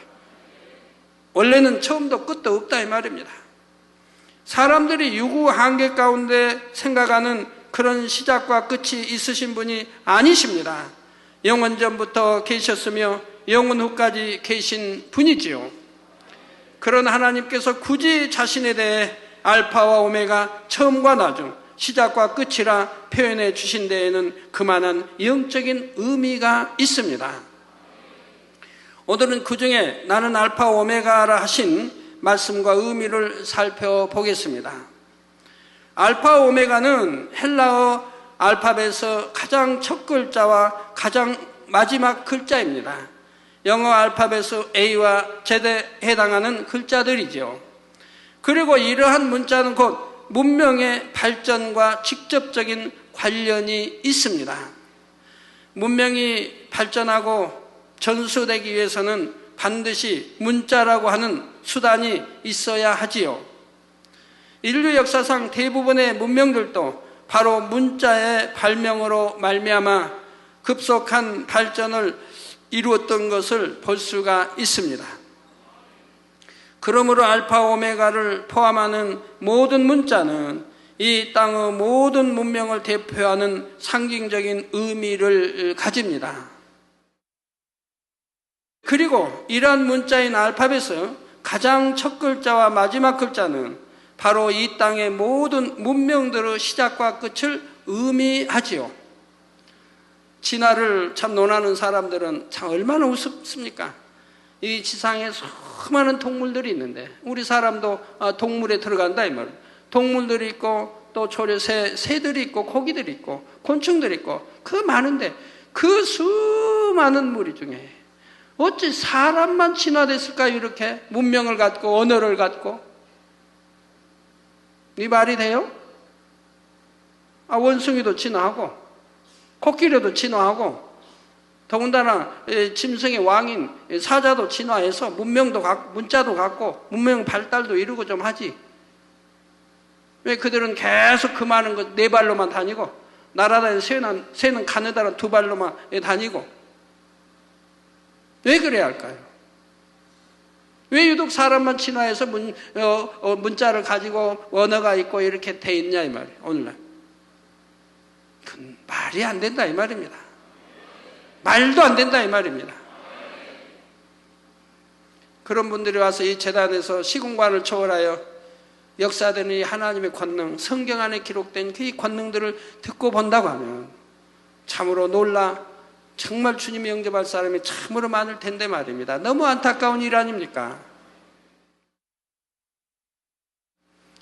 원래는 처음도 끝도 없다 이 말입니다. 사람들이 유구 한계 가운데 생각하는 그런 시작과 끝이 있으신 분이 아니십니다. 영원전부터 계셨으며 영원 후까지 계신 분이지요. 그런 하나님께서 굳이 자신에 대해 알파와 오메가, 처음과 나중, 시작과 끝이라 표현해 주신 데에는 그만한 영적인 의미가 있습니다. 오늘은 그 중에 나는 알파 오메가라 하신 말씀과 의미를 살펴보겠습니다. 알파 오메가는 헬라어 알파벳에서 가장 첫 글자와 가장 마지막 글자입니다. 영어 알파벳의 A와 Z에 해당하는 글자들이죠. 그리고 이러한 문자는 곧 문명의 발전과 직접적인 관련이 있습니다. 문명이 발전하고 전수되기 위해서는 반드시 문자라고 하는 수단이 있어야 하지요. 인류 역사상 대부분의 문명들도 바로 문자의 발명으로 말미암아 급속한 발전을 이루었던 것을 볼 수가 있습니다. 그러므로 알파 오메가를 포함하는 모든 문자는 이 땅의 모든 문명을 대표하는 상징적인 의미를 가집니다. 그리고 이러한 문자인 알파벳의 가장 첫 글자와 마지막 글자는 바로 이 땅의 모든 문명들의 시작과 끝을 의미하지요. 진화를 참 논하는 사람들은 참 얼마나 우습습니까? 이 지상에 수많은 동물들이 있는데 우리 사람도 동물에 들어간다 이 말이에요. 동물들이 있고 또 새들이 있고 고기들이 있고 곤충들이 있고 그 많은데 그 수많은 무리 중에 어찌 사람만 진화됐을까요? 이렇게 문명을 갖고 언어를 갖고 이 말이 돼요? 원숭이도 진화하고 코끼리도 진화하고 더군다나 짐승의 왕인 사자도 진화해서 문자도 갖고 문명 발달도 이루고 좀 하지. 왜 그들은 계속 그 많은 것 네 발로만 다니고 날아다니는 새는 가느다란 두 발로만 다니고. 왜 그래야 할까요? 왜 유독 사람만 진화해서 문자를 가지고 언어가 있고 이렇게 돼 있냐 이 말이에요. 오늘날 그건 말이 안 된다 이 말입니다. 말도 안 된다 이 말입니다. 그런 분들이 와서 이 재단에서 시공간을 초월하여 역사되는 이 하나님의 권능, 성경 안에 기록된 그 권능들을 듣고 본다고 하면 참으로 놀라 정말 주님이 영접할 사람이 참으로 많을 텐데 말입니다. 너무 안타까운 일 아닙니까?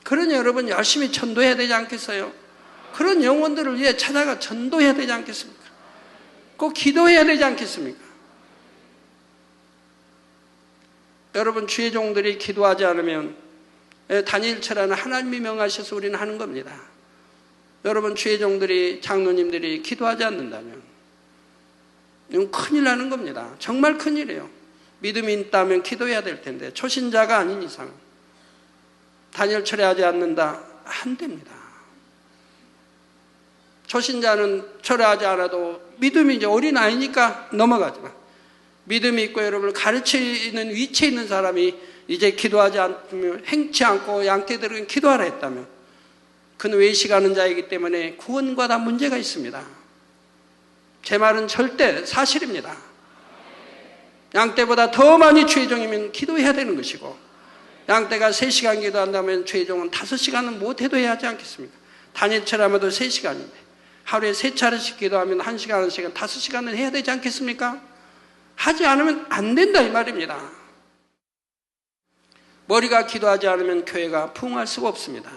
그러니 여러분 열심히 전도해야 되지 않겠어요? 그런 영혼들을 위해 찾아가 전도해야 되지 않겠습니까? 꼭 기도해야 되지 않겠습니까? 여러분 주의 종들이 기도하지 않으면 다니엘처럼 하나님이 명하셔서 우리는 하는 겁니다. 여러분 주의 종들이 장로님들이 기도하지 않는다면 이건 큰일 나는 겁니다. 정말 큰일이에요. 믿음이 있다면 기도해야 될 텐데 초신자가 아닌 이상 다니엘 철회하지 않는다 안 됩니다. 초신자는 철회하지 않아도 믿음이 이제 어린아이니까 넘어가지만 믿음이 있고 여러분을 가르치는 위치에 있는 사람이 이제 기도하지 않으면 행치 않고 양떼들은 기도하라 했다면 그는 외식하는 자이기 때문에 구원과 다 문제가 있습니다. 제 말은 절대 사실입니다. 양떼보다 더 많이 주의 종이면 기도해야 되는 것이고 양떼가 3시간 기도한다면 주의 종은 5시간은 못해도 해야 하지 않겠습니까? 다니엘처럼 해도 3시간인데 하루에 3차례씩 기도하면 1시간, 1시간, 5시간은 해야 되지 않겠습니까? 하지 않으면 안 된다 이 말입니다. 머리가 기도하지 않으면 교회가 부흥할 수가 없습니다.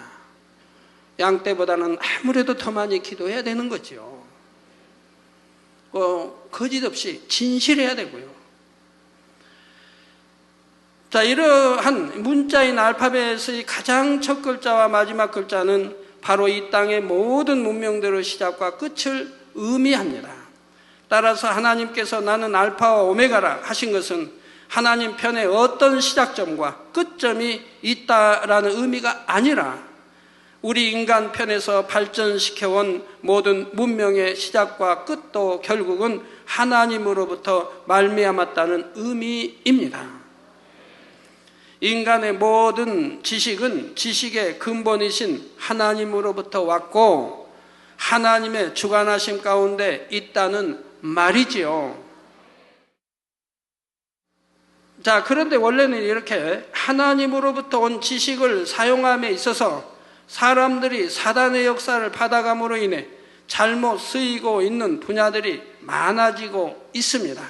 양떼보다는 아무래도 더 많이 기도해야 되는 거죠. 거짓 없이 진실해야 되고요. 자, 이러한 문자인 알파벳의 가장 첫 글자와 마지막 글자는 바로 이 땅의 모든 문명들의 시작과 끝을 의미합니다. 따라서 하나님께서 나는 알파와 오메가라 하신 것은 하나님 편에 어떤 시작점과 끝점이 있다라는 의미가 아니라 우리 인간 편에서 발전시켜온 모든 문명의 시작과 끝도 결국은 하나님으로부터 말미암았다는 의미입니다. 인간의 모든 지식은 지식의 근본이신 하나님으로부터 왔고 하나님의 주관하심 가운데 있다는 말이지요. 자, 그런데 원래는 이렇게 하나님으로부터 온 지식을 사용함에 있어서 사람들이 사단의 역사를 받아감으로 인해 잘못 쓰이고 있는 분야들이 많아지고 있습니다.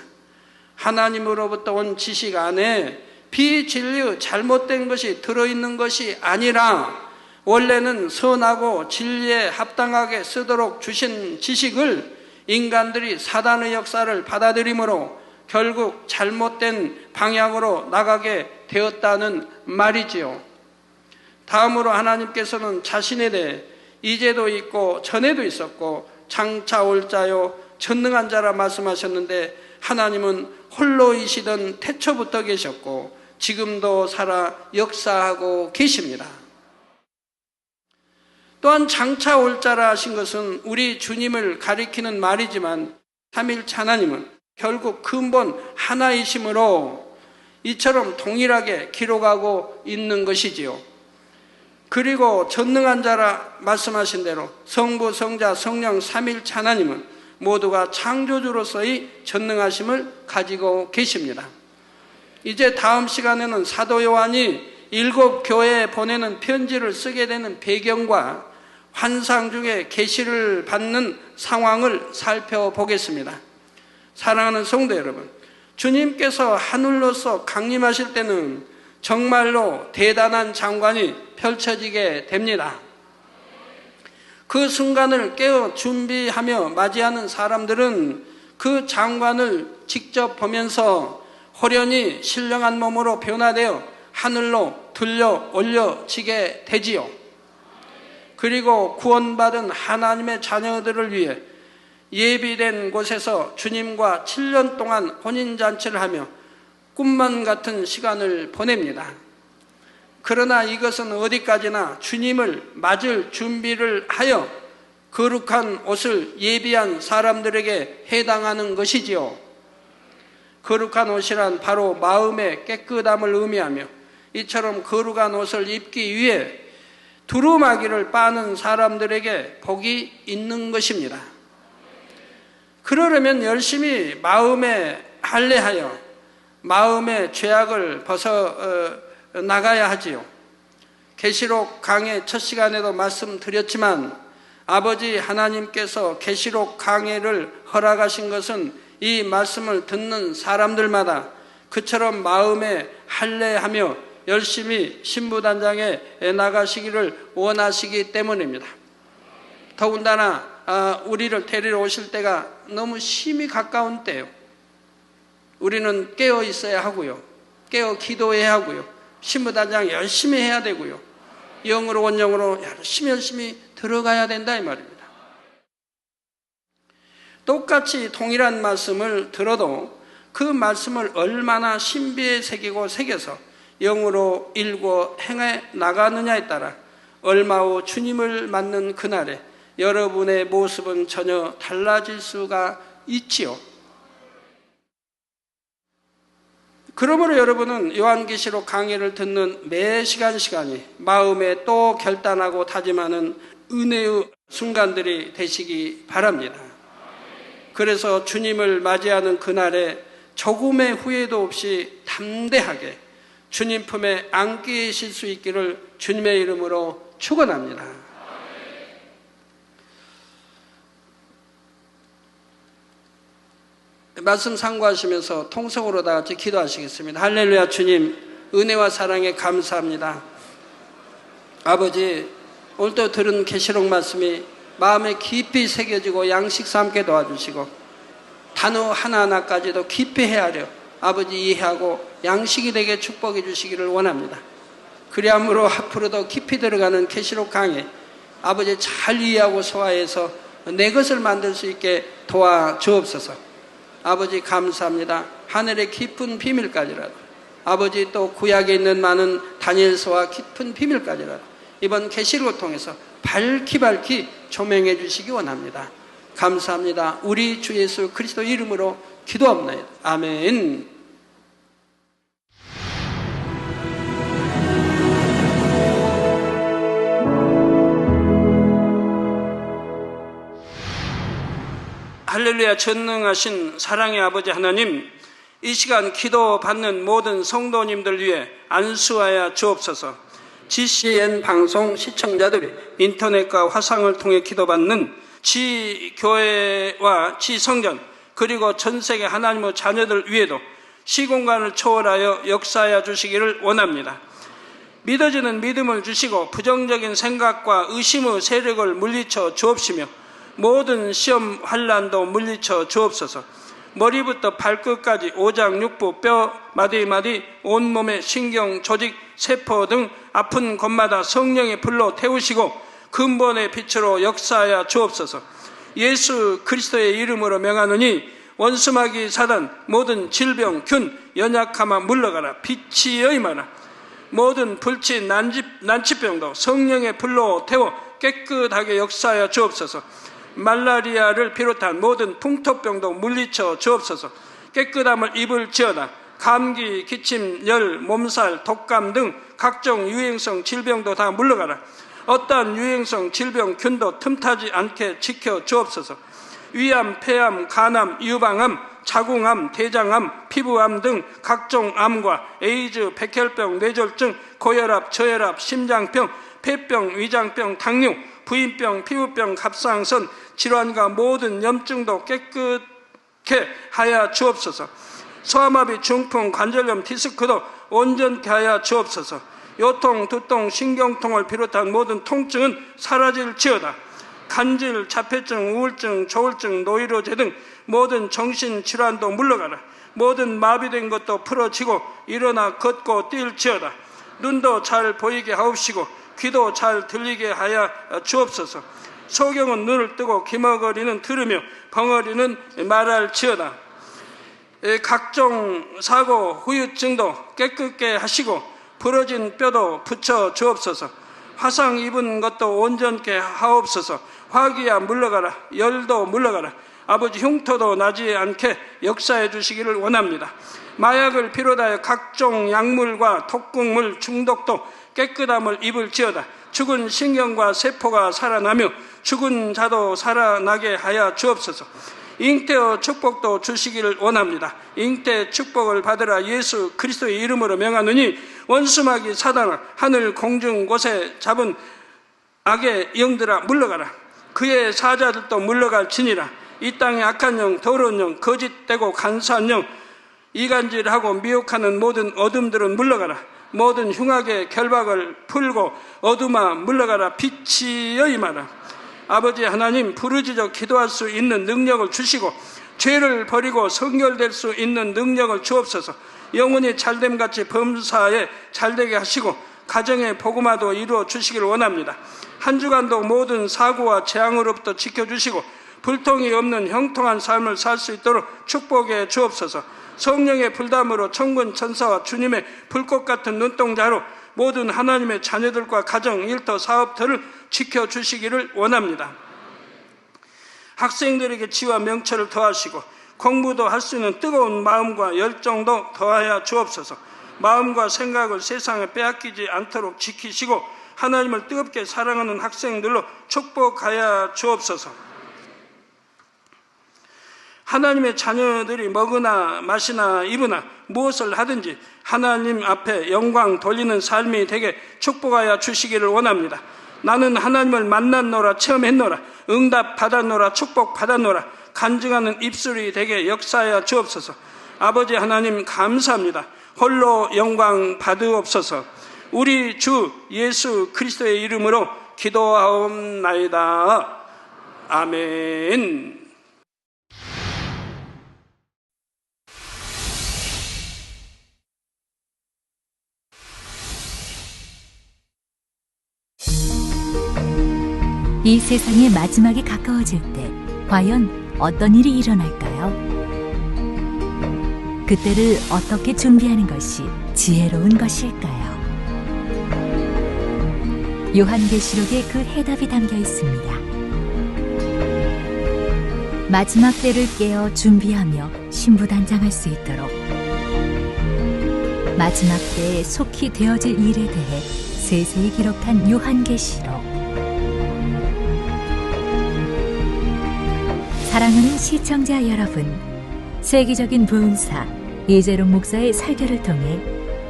하나님으로부터 온 지식 안에 비진리의 잘못된 것이 들어있는 것이 아니라 원래는 선하고 진리에 합당하게 쓰도록 주신 지식을 인간들이 사단의 역사를 받아들이므로 결국 잘못된 방향으로 나가게 되었다는 말이지요. 다음으로 하나님께서는 자신에 대해 이제도 있고 전에도 있었고 장차 올 자요 전능한 자라 말씀하셨는데 하나님은 홀로이시던 태초부터 계셨고 지금도 살아 역사하고 계십니다. 또한 장차 올 자라 하신 것은 우리 주님을 가리키는 말이지만 삼일체 하나님은 결국 근본 하나이심으로 이처럼 동일하게 기록하고 있는 것이지요. 그리고 전능한 자라 말씀하신 대로 성부, 성자, 성령 삼일체 하나님은 모두가 창조주로서의 전능하심을 가지고 계십니다. 이제 다음 시간에는 사도 요한이 7 교회에 보내는 편지를 쓰게 되는 배경과 환상 중에 계시를 받는 상황을 살펴보겠습니다. 사랑하는 성도 여러분, 주님께서 하늘로서 강림하실 때는 정말로 대단한 장관이 펼쳐지게 됩니다. 그 순간을 깨어 준비하며 맞이하는 사람들은 그 장관을 직접 보면서 호련히 신령한 몸으로 변화되어 하늘로 들려 올려지게 되지요. 그리고 구원받은 하나님의 자녀들을 위해 예비된 곳에서 주님과 7년 동안 혼인잔치를 하며 꿈만 같은 시간을 보냅니다. 그러나 이것은 어디까지나 주님을 맞을 준비를 하여 거룩한 옷을 예비한 사람들에게 해당하는 것이지요. 거룩한 옷이란 바로 마음의 깨끗함을 의미하며 이처럼 거룩한 옷을 입기 위해 두루마기를 빠는 사람들에게 복이 있는 것입니다. 그러려면 열심히 마음에 할례하여 마음의 죄악을 벗어 나가야 하지요. 계시록 강해 첫 시간에도 말씀드렸지만 아버지 하나님께서 계시록 강해를 허락하신 것은 이 말씀을 듣는 사람들마다 그처럼 마음에 할례하며 열심히 신부단장에 나가시기를 원하시기 때문입니다. 더군다나 우리를 데리러 오실 때가 너무 심히 가까운 때요. 우리는 깨어 있어야 하고요. 깨어 기도해야 하고요. 신부단장 열심히 해야 되고요. 영으로 원영으로 열심히 들어가야 된다 이 말입니다. 똑같이 동일한 말씀을 들어도 그 말씀을 얼마나 신비에 새기고 새겨서 영으로 읽고 행해 나가느냐에 따라 얼마 후 주님을 맞는 그날에 여러분의 모습은 전혀 달라질 수가 있지요. 그러므로 여러분은 요한계시록 강해를 듣는 매 시간이 마음에 또 결단하고 다짐하는 은혜의 순간들이 되시기 바랍니다. 그래서 주님을 맞이하는 그날에 조금의 후회도 없이 담대하게 주님 품에 안게 계실 수 있기를 주님의 이름으로 축원합니다. 말씀 상고하시면서 통성으로 다 같이 기도하시겠습니다. 할렐루야. 주님 은혜와 사랑에 감사합니다. 아버지 오늘도 들은 계시록 말씀이 마음에 깊이 새겨지고 양식 삼게 도와주시고 단어 하나하나까지도 깊이 헤아려 아버지 이해하고 양식이 되게 축복해 주시기를 원합니다. 그리함으로 앞으로도 깊이 들어가는 계시록 강해 아버지 잘 이해하고 소화해서 내 것을 만들 수 있게 도와주옵소서. 아버지 감사합니다. 하늘의 깊은 비밀까지라도 아버지 또 구약에 있는 많은 다니엘서와 깊은 비밀까지라도 이번 계시록을 통해서 밝히 조명해 주시기 원합니다. 감사합니다. 우리 주 예수 그리스도 이름으로 기도합니다. 아멘. 할렐루야. 전능하신 사랑의 아버지 하나님, 이 시간 기도 받는 모든 성도님들 위해 안수하여 주옵소서. GCN 방송 시청자들이 인터넷과 화상을 통해 기도받는 지교회와 지성전 그리고 전세계 하나님의 자녀들 위에도 시공간을 초월하여 역사하여 주시기를 원합니다. 믿어지는 믿음을 주시고 부정적인 생각과 의심의 세력을 물리쳐 주옵시며 모든 시험 환난도 물리쳐 주옵소서. 머리부터 발끝까지 오장육부 뼈 마디마디 온몸의 신경 조직 세포 등 아픈 곳마다 성령의 불로 태우시고 근본의 빛으로 역사하여 주옵소서. 예수 그리스도의 이름으로 명하노니 원수마귀 사단 모든 질병 균 연약함아 물러가라. 빛이 여임하라. 모든 불치 난치병도 성령의 불로 태워 깨끗하게 역사하여 주옵소서. 말라리아를 비롯한 모든 풍토병도 물리쳐 주옵소서. 깨끗함을 입을지어다. 감기, 기침, 열, 몸살, 독감 등 각종 유행성 질병도 다 물러가라. 어떠한 유행성 질병 균도 틈타지 않게 지켜 주옵소서. 위암, 폐암, 간암, 유방암, 자궁암, 대장암, 피부암 등 각종 암과 에이즈, 백혈병, 뇌졸중, 고혈압, 저혈압, 심장병, 폐병, 위장병, 당뇨, 부인병, 피부병, 갑상선, 질환과 모든 염증도 깨끗게 하여 주옵소서. 소아마비, 중풍, 관절염, 디스크도 온전케 하여 주옵소서. 요통, 두통, 신경통을 비롯한 모든 통증은 사라질지어다. 간질, 자폐증, 우울증, 조울증, 노이로제 등 모든 정신질환도 물러가라. 모든 마비된 것도 풀어지고 일어나 걷고 뛸지어다. 눈도 잘 보이게 하옵시고 귀도 잘 들리게 하여 주옵소서. 소경은 눈을 뜨고 기머거리는 들으며 벙어리는 말할지어다. 각종 사고 후유증도 깨끗게 하시고 부러진 뼈도 붙여 주옵소서. 화상 입은 것도 온전케 하옵소서. 화기야 물러가라. 열도 물러가라. 아버지 흉터도 나지 않게 역사해 주시기를 원합니다. 마약을 비롯하여 각종 약물과 독극물 중독도 깨끗함을 입을지어다. 죽은 신경과 세포가 살아나며 죽은 자도 살아나게 하여 주옵소서. 잉태의 축복도 주시기를 원합니다. 잉태 축복을 받으라. 예수 그리스도의 이름으로 명하노니 원수마귀 사단아 하늘 공중 곳에 잡은 악의 영들아 물러가라. 그의 사자들도 물러갈지니라. 이 땅의 악한 영, 더러운 영, 거짓되고 간사한 영, 이간질하고 미혹하는 모든 어둠들은 물러가라. 모든 흉악의 결박을 풀고 어둠아 물러가라. 빛이여 임하라. 아버지 하나님, 부르짖어 기도할 수 있는 능력을 주시고 죄를 버리고 성결될 수 있는 능력을 주옵소서. 영혼이 잘됨같이 범사에 잘되게 하시고 가정의 복음화도 이루어 주시기를 원합니다. 한 주간도 모든 사고와 재앙으로부터 지켜주시고 불통이 없는 형통한 삶을 살 수 있도록 축복해 주옵소서. 성령의 불담으로 천군 천사와 주님의 불꽃 같은 눈동자로 모든 하나님의 자녀들과 가정, 일터, 사업터를 지켜주시기를 원합니다. 학생들에게 지와 명철을 더하시고 공부도 할 수 있는 뜨거운 마음과 열정도 더하여 주옵소서. 마음과 생각을 세상에 빼앗기지 않도록 지키시고 하나님을 뜨겁게 사랑하는 학생들로 축복하여 주옵소서. 하나님의 자녀들이 먹으나 마시나 입으나 무엇을 하든지 하나님 앞에 영광 돌리는 삶이 되게 축복하여 주시기를 원합니다. 나는 하나님을 만났노라, 체험했노라, 응답 받았노라, 축복 받았노라, 간증하는 입술이 되게 역사하여 주옵소서. 아버지 하나님 감사합니다. 홀로 영광 받으옵소서. 우리 주 예수 그리스도의 이름으로 기도하옵나이다. 아멘. 이 세상의 마지막이 가까워질 때 과연 어떤 일이 일어날까요? 그때를 어떻게 준비하는 것이 지혜로운 것일까요? 요한계시록에 그 해답이 담겨 있습니다. 마지막 때를 깨어 준비하며 신부단장할 수 있도록 마지막 때에 속히 되어질 일에 대해 세세히 기록한 요한계시록. 사랑하는 시청자 여러분, 세계적인 부흥사 이재롱 목사의 설교를 통해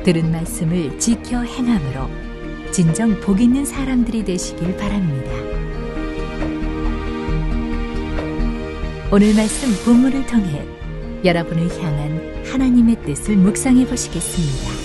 들은 말씀을 지켜 행함으로 진정 복 있는 사람들이 되시길 바랍니다. 오늘 말씀 본문을 통해 여러분을 향한 하나님의 뜻을 묵상해 보시겠습니다.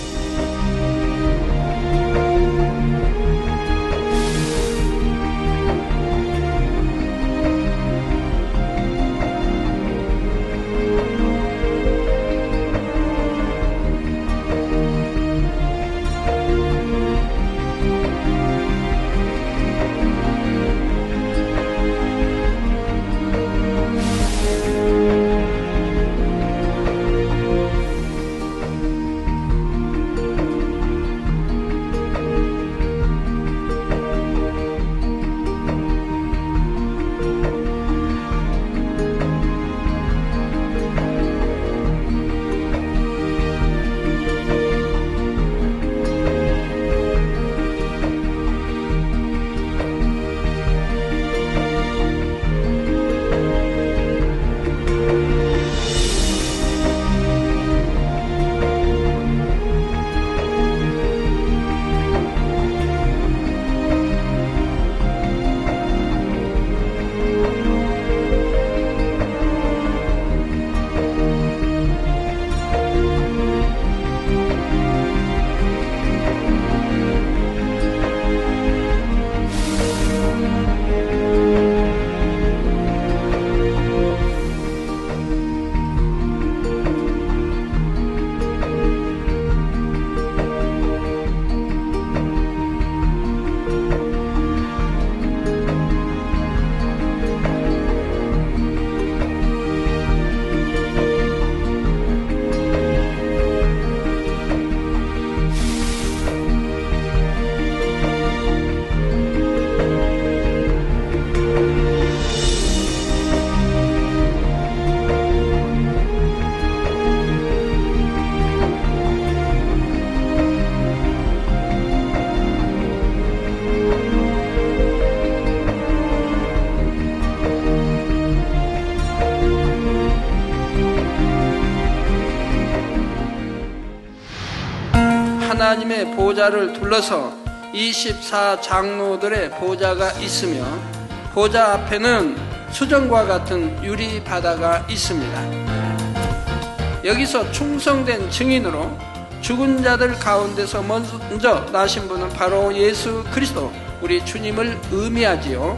하나님의 보좌를 둘러서 24장로들의 보좌가 있으며 보좌 앞에는 수정과 같은 유리 바다가 있습니다. 여기서 충성된 증인으로 죽은 자들 가운데서 먼저 나신 분은 바로 예수 그리스도 우리 주님을 의미하지요.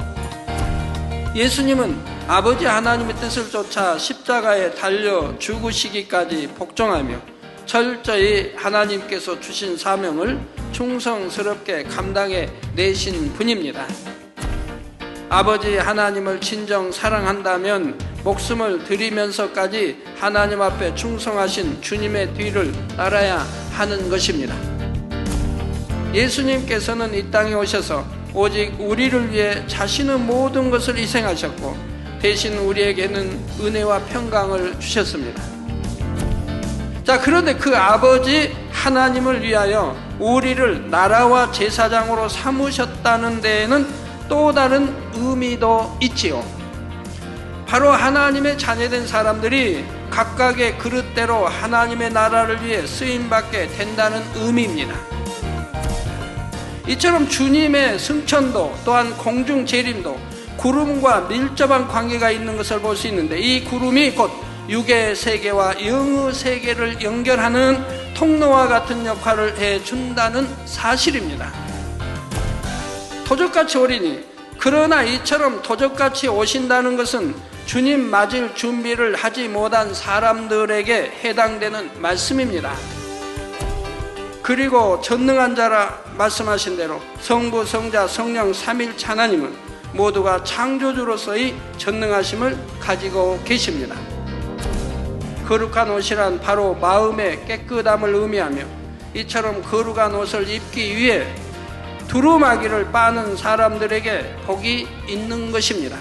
예수님은 아버지 하나님의 뜻을 쫓아 십자가에 달려 죽으시기까지 복종하며 철저히 하나님께서 주신 사명을 충성스럽게 감당해 내신 분입니다. 아버지 하나님을 진정 사랑한다면 목숨을 드리면서까지 하나님 앞에 충성하신 주님의 뒤를 따라야 하는 것입니다. 예수님께서는 이 땅에 오셔서 오직 우리를 위해 자신의 모든 것을 희생하셨고 대신 우리에게는 은혜와 평강을 주셨습니다. 자, 그런데 그 아버지 하나님을 위하여 우리를 나라와 제사장으로 삼으셨다는 데에는 또 다른 의미도 있지요. 바로 하나님의 자녀된 사람들이 각각의 그릇대로 하나님의 나라를 위해 쓰임받게 된다는 의미입니다. 이처럼 주님의 승천도 또한 공중 재림도 구름과 밀접한 관계가 있는 것을 볼 수 있는데 이 구름이 곧 육의 세계와 영의 세계를 연결하는 통로와 같은 역할을 해준다는 사실입니다. 도적같이 오리니 그러나 이처럼 도적같이 오신다는 것은 주님 맞을 준비를 하지 못한 사람들에게 해당되는 말씀입니다. 그리고 전능한 자라 말씀하신 대로 성부, 성자, 성령 삼일체 하나님은 모두가 창조주로서의 전능하심을 가지고 계십니다. 거룩한 옷이란 바로 마음의 깨끗함을 의미하며 이처럼 거룩한 옷을 입기 위해 두루마기를 빠는 사람들에게 복이 있는 것입니다.